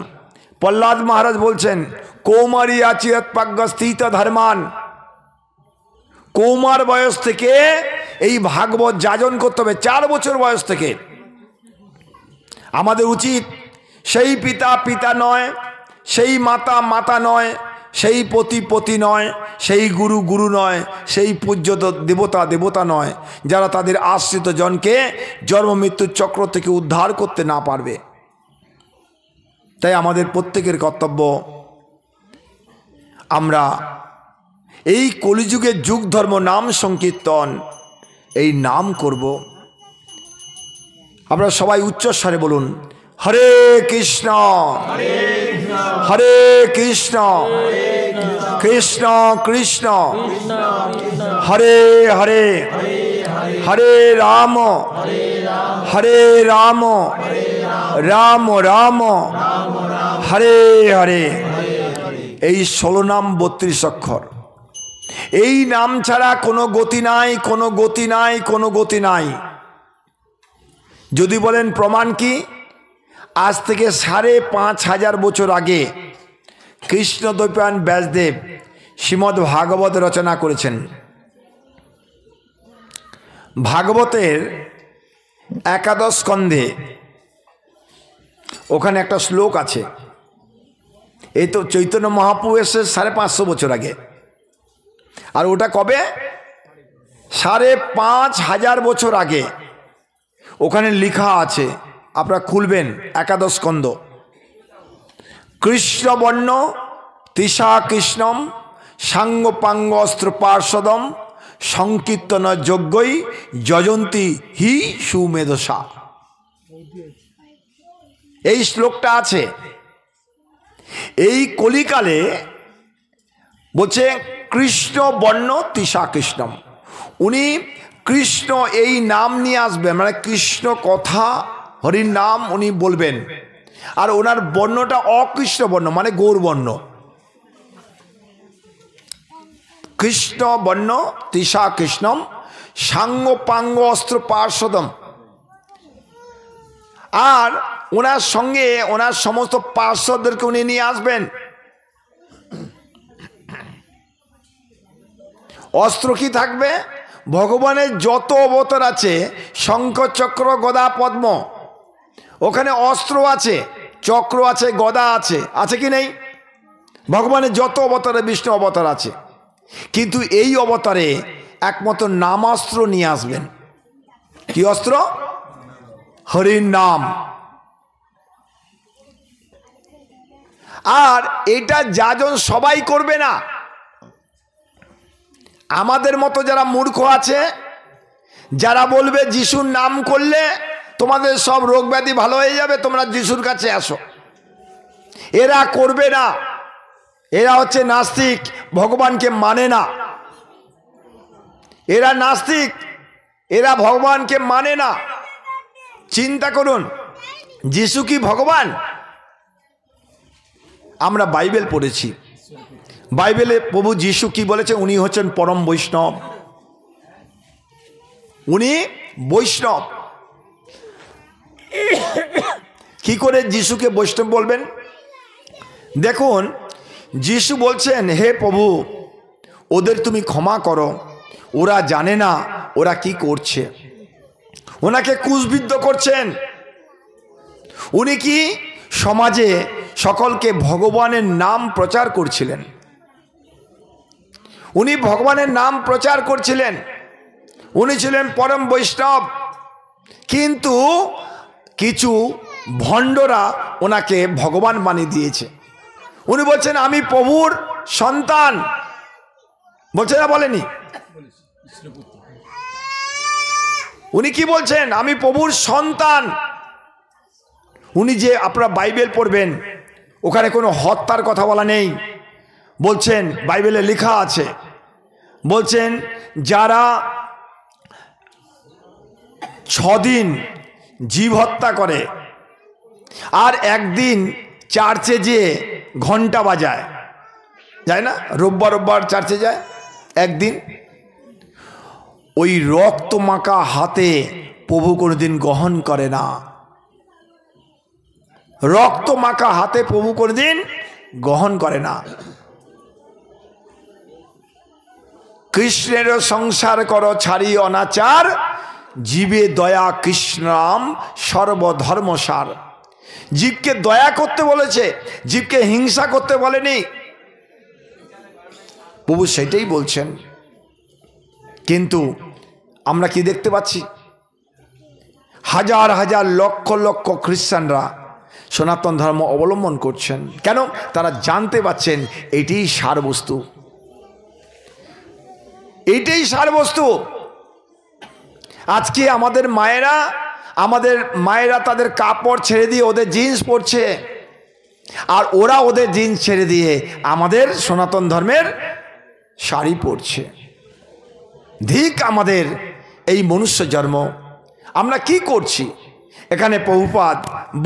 প্রহ্লাদ মহারাজ বলছেন কৌমারী আচিরৎ প্রাজ্ঞ স্থিত ধর্মান কৌমার বয়স থেকে এই ভাগবত যাজন করতে হবে, 4 বছর বয়স থেকে। আমাদের উচিত সেই পিতা পিতা নয়, সেই মাতা মাতা নয়, সেই পতি পতি নয়, সেই গুরু গুরু নয়, সেই পূজ্য দেবতা দেবতা নয়, যারা তাদের আশ্রিত জনকে জন্ম মৃত্যুর চক্র থেকে উদ্ধার করতে না পারবে। তাই আমাদের প্রত্যেকের কর্তব্য, আমরা এই কলিযুগের যুগ ধর্ম নাম সংকীর্তন, এই নাম করব। আমরা সবাই উচ্চস্বরে বলুন, হরে কৃষ্ণ হরে কৃষ্ণ কৃষ্ণ কৃষ্ণ হরে হরে হরে রাম হরে রাম রাম রাম হরে হরে। এই 16 নাম 32 অক্ষর। এই নাম ছাড়া কোনো গতি নাই, কোনো গতি নাই, কোনো গতি নাই। যদি বলেন প্রমাণ কি, আজ থেকে 5,500 বছর আগে কৃষ্ণদ্বৈপায়ন ব্যাসদেব শ্রীমদ্ ভাগবত রচনা করেছেন। ভাগবতের 11 স্কন্ধে ওখানে একটা শ্লোক আছে। এই তো চৈতন্য মহাপ্রভু এসে 550 বছর আগে, আর ওটা কবে? 5,500 বছর আগে। ওখানে লেখা আছে, আপনারা খুলবেন 11 স্কন্ধ। কৃষ্ণবর্ণ তৃষা কৃষ্ণম সাঙ্গপাঙ্গ অস্ত্র পার্শ্বদম সংকীর্তন যজ্ঞই যজন্তী হি সুমেধসা। এই শ্লোকটা আছে। এই কলিকালে বলছে কৃষ্ণ বর্ণ তৃষা কৃষ্ণম, উনি কৃষ্ণ এই নাম নিয়ে আসবেন, মানে কৃষ্ণ কথা হরির নাম উনি বলবেন। আর ওনার বর্ণটা অকৃষ্ণ বর্ণ, মানে গৌর বর্ণ। কৃষ্ণ বর্ণ তৃষা কৃষ্ণম সাঙ্গ পাঙ্গ অস্ত্র পার্শ্বদম। আর ওনার সঙ্গে ওনার সমস্ত পার্শ্বদেরকে উনি নিয়ে আসবেন। অস্ত্র কি থাকবে? ভগবানের যত অবতার আছে, শঙ্খ চক্র গদা পদ্ম, ওখানে অস্ত্র আছে, চক্র আছে, গদা আছে, আছে কি নেই? ভগবানের যত অবতারে বিষ্ণু অবতার আছে, কিন্তু এই অবতারে একমাত্র নামাস্ত্র নিয়ে আসবেন। কি অস্ত্র? হরির নাম। আর এটা যাজন সবাই করবে না। আমাদের মতো যারা মূর্খ আছে, যারা বলবে যিশুর নাম করলে তোমাদের সব রোগ ব্যাধি ভালো হয়ে যাবে, তোমরা যিশুর কাছে আসো, এরা করবে না। এরা হচ্ছে নাস্তিক, ভগবানকে মানে না। এরা নাস্তিক, এরা ভগবানকে মানে না। চিন্তা করুন, যিশু কি ভগবান? আমরা বাইবেল পড়েছি, বাইবেলে প্রভু যিশু কি বলেছে? উনি হচ্ছেন পরম বৈষ্ণব, উনি বৈষ্ণব। কি করে যিশুকে বৈষ্ণব বলবেন? দেখুন, যিশু বলছেন, হে প্রভু, ওদের তুমি ক্ষমা করো, ওরা জানে না ওরা কি করছে। ওনাকে ক্রুশবিদ্ধ করছেন। উনি কি সমাজে সকলকে ভগবানের নাম প্রচার করছিলেন। উনি ভগবানের নাম প্রচার করছিলেন, উনি ছিলেন পরম বৈষ্ণব। কিন্তু কিছু ভণ্ডরা ওনাকে ভগবান বানিয়ে দিয়েছে। উনি বলছেন আমি প্রভুর সন্তান, বলছে না? বলেনি? উনি কি বলছেন? আমি প্রভুর সন্তান। উনি যে, আপনারা বাইবেল পড়বেন, ওখানে কোনো হত্যার কথা বলা নেই। বলছেন, বাইবেলে লেখা আছে, বলছেন যারা 6 দিন জীব হত্যা করে আর একদিন চার্চে যেয়ে ঘন্টা বাজায়, যায় না? রোববার রোববার চার্চে যায় একদিন, ওই রক্ত মাখা হাতে প্রভু কোনোদিন গ্রহণ করে না। রক্ত মাখা হাতে প্রভু কোনোদিন গ্রহণ করে না। কৃষ্ণের সংসার করো ছাড়ি অনাচার, জীবে দয়া কৃষ্ণরাম সর্বধর্মসার। জীবকে দয়া করতে বলেছে, জীবকে হিংসা করতে বলেনি। প্রভু সেটাই বলছেন। কিন্তু আমরা কি দেখতে পাচ্ছি? হাজার হাজার লক্ষ লক্ষ খ্রিস্টানরা সনাতন ধর্ম অবলম্বন করছেন। কেন? তারা জানতে পাচ্ছেন এটাই সারবস্তু, এইটাই সারবস্তু। আজকে আমাদের মায়েরা তাদের কাপড় ছেড়ে দিয়ে ওদের জিন্স পরছে, আর ওরা ওদের জিন্স ছেড়ে দিয়ে আমাদের সনাতন ধর্মের শাড়ি পরছে। ধিক আমাদের এই মনুষ্য জন্ম। আমরা কি করছি? এখানে প্রভুপাদ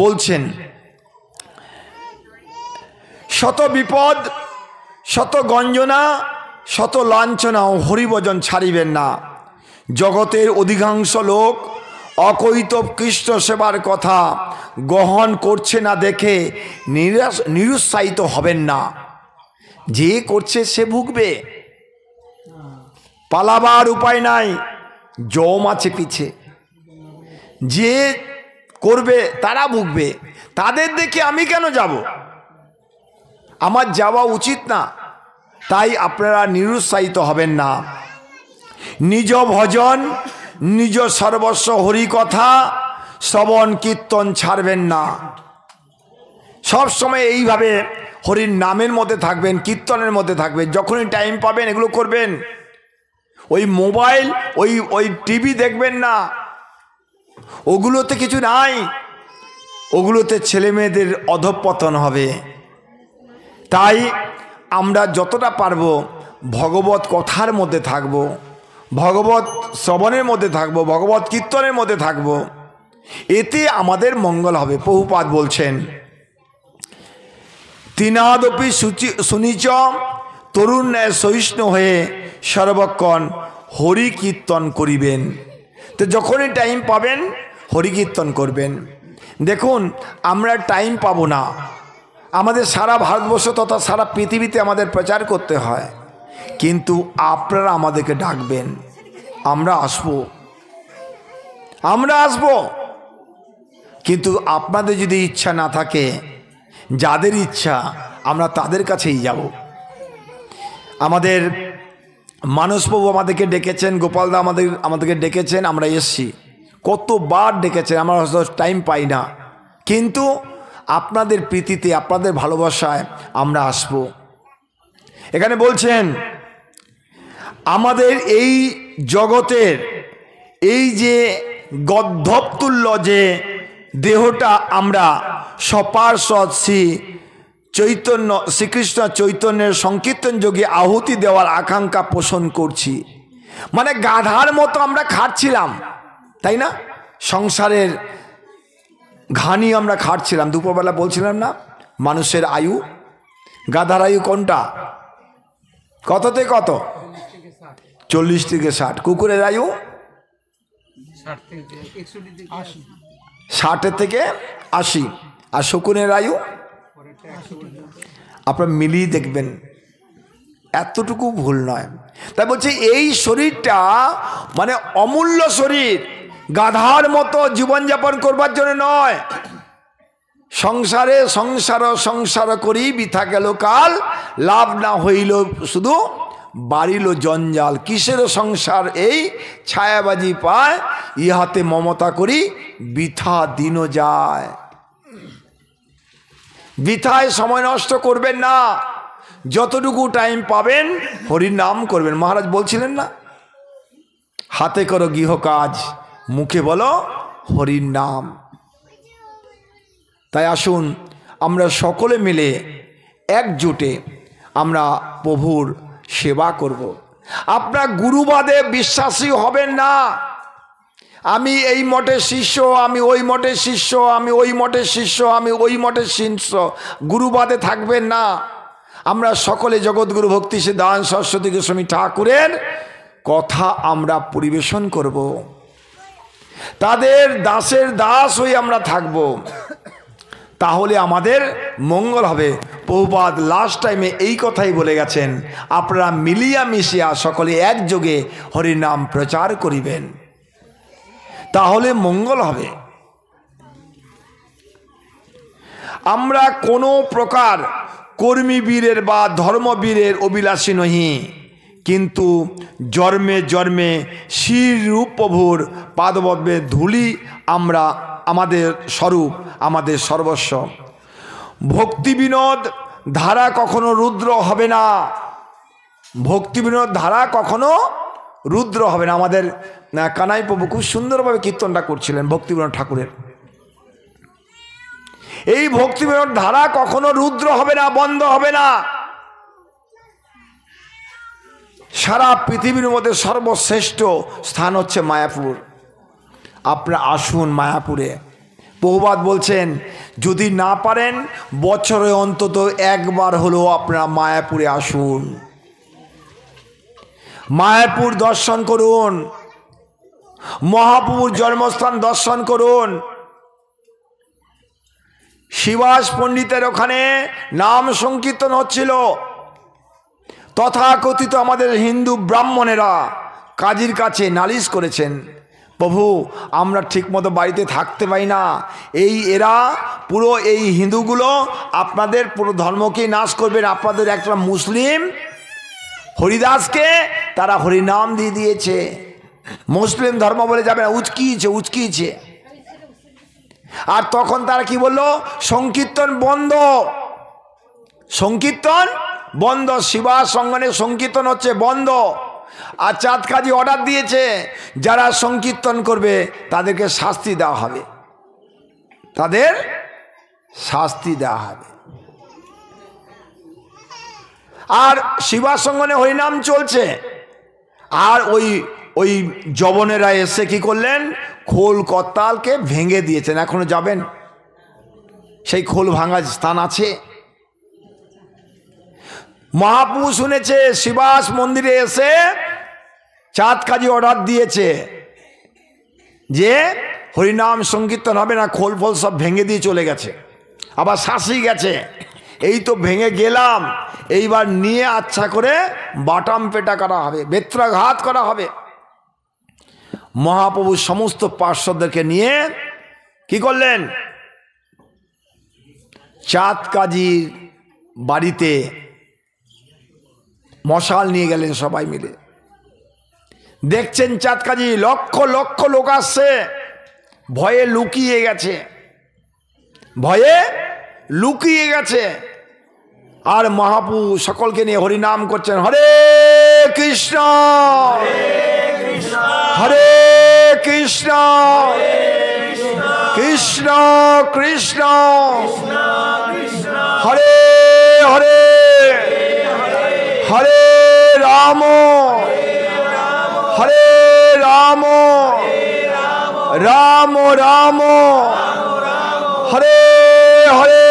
বলছেন, শত বিপদ শত গঞ্জনা শত লাঞ্ছনা ও হরিভজন ছাড়িবেন না। জগতের অধিকাংশ লোক অকৈতব কৃষ্ণ সেবার কথা গ্রহণ করছে না দেখে নিরুৎসাহিত হবেন না। যে করছে সে ভুগবে, পালাবার উপায় নাই, জম আছে পিছে। যে করবে তারা ভুগবে, তাদের দেখে আমি কেন যাব? আমার যাওয়া উচিত না। তাই আপনারা নিরুৎসাহিত হবেন না। নিজ ভজন নিজ সর্বস্ব হরি কথা শ্রবণ কীর্তন ছাড়বেন না। সব সময় এইভাবে হরির নামের মধ্যে থাকবেন, কীর্তনের মধ্যে থাকবেন। যখনই টাইম পাবেন এগুলো করবেন। ওই মোবাইল ওই টিভি দেখবেন না, ওগুলোতে কিছু নাই। ওগুলোতে ছেলে মেয়েদের অধঃপতন হবে। তাই আমরা যতটা পারব ভগবত কথার মধ্যে থাকব, ভগবত শ্রবণের মধ্যে থাকব, ভগবত কীর্তনের মধ্যে থাকব। এতে আমাদের মঙ্গল হবে। প্রভুপাদ বলছেন, তিনাদপি সুনিচ তরুণ ন্যায় সহিষ্ণু হয়ে সর্বক্ষণ হরি কীর্তন করিবেন। তো যখনই টাইম পাবেন হরি কীর্তন করবেন। দেখুন, আমরা টাইম পাবো না। আমাদের সারা ভারতবর্ষ তথা সারা পৃথিবীতে আমাদের প্রচার করতে হয়, কিন্তু আপনারা আমাদেরকে ডাকবেন, আমরা আসব। কিন্তু আপনাদের যদি ইচ্ছা না থাকে, যাদের ইচ্ছা আমরা তাদের কাছেই যাব। আমাদের মানসপ্রভু আমাদেরকে ডেকেছেন, গোপালদা আমাদেরকে ডেকেছেন, আমরা এসছি। কতবার ডেকেছেন, আমরা টাইম পাই না। কিন্তু আপনাদের প্রীতিতে, আপনাদের ভালোবাসায় আমরা আসব। এখানে বলছেন, আমাদের এই জগতের এই যে গদ্ধবতুল্য যে দেহটা আমরা সপার্ষদ শ্রীকৃষ্ণ চৈতন্যের সংকীর্তন যোগে আহুতি দেওয়ার আকাঙ্ক্ষা পোষণ করছি। মানে গাধার মতো আমরা খাটছিলাম, তাই না? সংসারের ঘানি আমরা খাটছিলাম। দুপুরবেলা বলছিলাম না, মানুষের আয়ু, গাধার আয়ু কোনটা? কততে কত? 40 থেকে 60। কুকুরের আয়ু 60 থেকে 80। আর শকুনের আয়ু আপনারা মিলিয়ে দেখবেন, এতটুকু ভুল নয়। তাই বলছে এই শরীরটা মানে অমূল্য শরীর, গাধার মতো জীবনযাপন করবার জন্য নয়। সংসার করি বৃথা গেল কাল, লাভ না হইল শুধু বাড়িল জঞ্জাল। কিসের সংসার এই ছায়াবাজি পায়, ইহাতে মমতা করি বৃথা দিন যায়। বৃথায় সময় নষ্ট করবেন না। যতটুকু টাইম পাবেন হরির নাম করবেন। মহারাজ বলছিলেন না, হাতে করো গৃহ কাজ, মুখে বলো হরির নাম। তাই আসুন আমরা সকলে মিলে একজোটে আমরা প্রভুর সেবা করব। আপনার গুরুবাদে বিশ্বাসী হবেন না। আমি এই মঠের শিষ্য, আমি ওই মঠের শিষ্য, আমি ওই মঠের শিষ্য, আমি ওই মঠের শিষ্য, গুরুবাদে থাকবেন না। আমরা সকলে জগৎগুরু ভক্তি সিদ্ধান্ত সরস্বতী গোস্বামী ঠাকুরের কথা আমরা পরিবেশন করব। তাদের দাসের দাস হয়ে আমরা থাকব। তাহলে আমাদের মঙ্গল হবে। প্রভুপাদ লাস্ট টাইমে এই কথাই বলে গেছেন, আপনারা মিলিয়া মিশিয়া সকলে একযোগে হরিনাম প্রচার করিবেন, তাহলে মঙ্গল হবে। আমরা কোনো প্রকার কর্মীবীরের বা ধর্মবীরের অভিলাষী নহি, কিন্তু জন্মে জন্মে শ্রীরূপ প্রভুর পাদপদ্মে ধূলি আমরা আমাদের স্বরূপ, আমাদের সর্বস্ব। ভক্তি বিনোদ ধারা কখনো রুদ্র হবে না, ভক্তি বিনোদ ধারা কখনো রুদ্র হবে না। আমাদের কানাই প্রভু খুব সুন্দরভাবে কীর্তনটা করছিলেন ভক্তি বিনোদ ঠাকুরের। এই ভক্তি বিনোদ ধারা কখনো রুদ্র হবে না, বন্ধ হবে না। সারা পৃথিবীর মধ্যে সর্বশ্রেষ্ঠ স্থান হচ্ছে মায়াপুর। আপনারা আসুন মায়াপুরে। প্রভুপাদ বলছেন, যদি না পারেন বছরে অন্তত একবার হলেও আপনারা মায়াপুরে আসুন, মায়াপুর দর্শন করুন, মহাপ্রভুর জন্মস্থান দর্শন করুন। শিবাস পণ্ডিতের ওখানে নাম সংকীর্তন হচ্ছিল। তথাকথিত আমাদের হিন্দু ব্রাহ্মণেরা কাজীর কাছে নালিশ করেছেন, প্রভু আমরা ঠিকমতো বাড়িতে থাকতে পাই না, এরা পুরো এই হিন্দুগুলো আপনাদের পুরো ধর্মকেই নাশ করবেন। আপনাদের একটা মুসলিম হরিদাসকে তারা হরিনাম দিয়ে দিয়েছে, মুসলিম ধর্ম বলে যাবে না, উচকিয়েছে। আর তখন তারা কি বলল, সংকীর্তন বন্ধ, সংকীর্তন বন্ধ, শিবাস সঙ্গনে সংকীর্তন হচ্ছে বন্ধ। আর চাঁদ কাজী অর্ডার দিয়েছে, যারা সংকীর্তন করবে তাদেরকে শাস্তি দেওয়া হবে, তাদের শাস্তি দেওয়া হবে। আর শিবাস সঙ্গনে হরিনাম চলছে। আর ওই জবনেরা এসে কি করলেন, খোল করতালকে ভেঙে দিয়েছেন। এখনো যাবেন, সেই খোল ভাঙা স্থান আছে। মহাপ্রভু শুনেছে শিবাস মন্দিরে এসে চাঁদ কাজী অর্ডার দিয়েছে যে হরিনাম সংকীর্তন হবে না, খোল ফোল সব ভেঙে দিয়ে চলে গেছে। আবার শাসি গেছে, এই তো ভেঙে গেলাম, এইবার নিয়ে আচ্ছা করে বাটাম পেটা করা হবে, বেত্রাঘাত করা হবে। মহাপ্রভু সমস্ত পার্শ্বদেরকে নিয়ে কি করলেন, চাঁদ কাজীর বাড়িতে মশাল নিয়ে গেলেন সবাই মিলে। দেখছেন চাঁদ কাজী লক্ষ লক্ষ লোক আসছে, ভয়ে লুকিয়ে গেছে, ভয়ে লুকিয়ে গেছে। আর মহাপ্রভু সকলকে নিয়ে হরিনাম করছেন, হরে কৃষ্ণ হরে কৃষ্ণ কৃষ্ণ কৃষ্ণ হরে হরে হরে রাম হরে রাম রাম রাম হরে হরে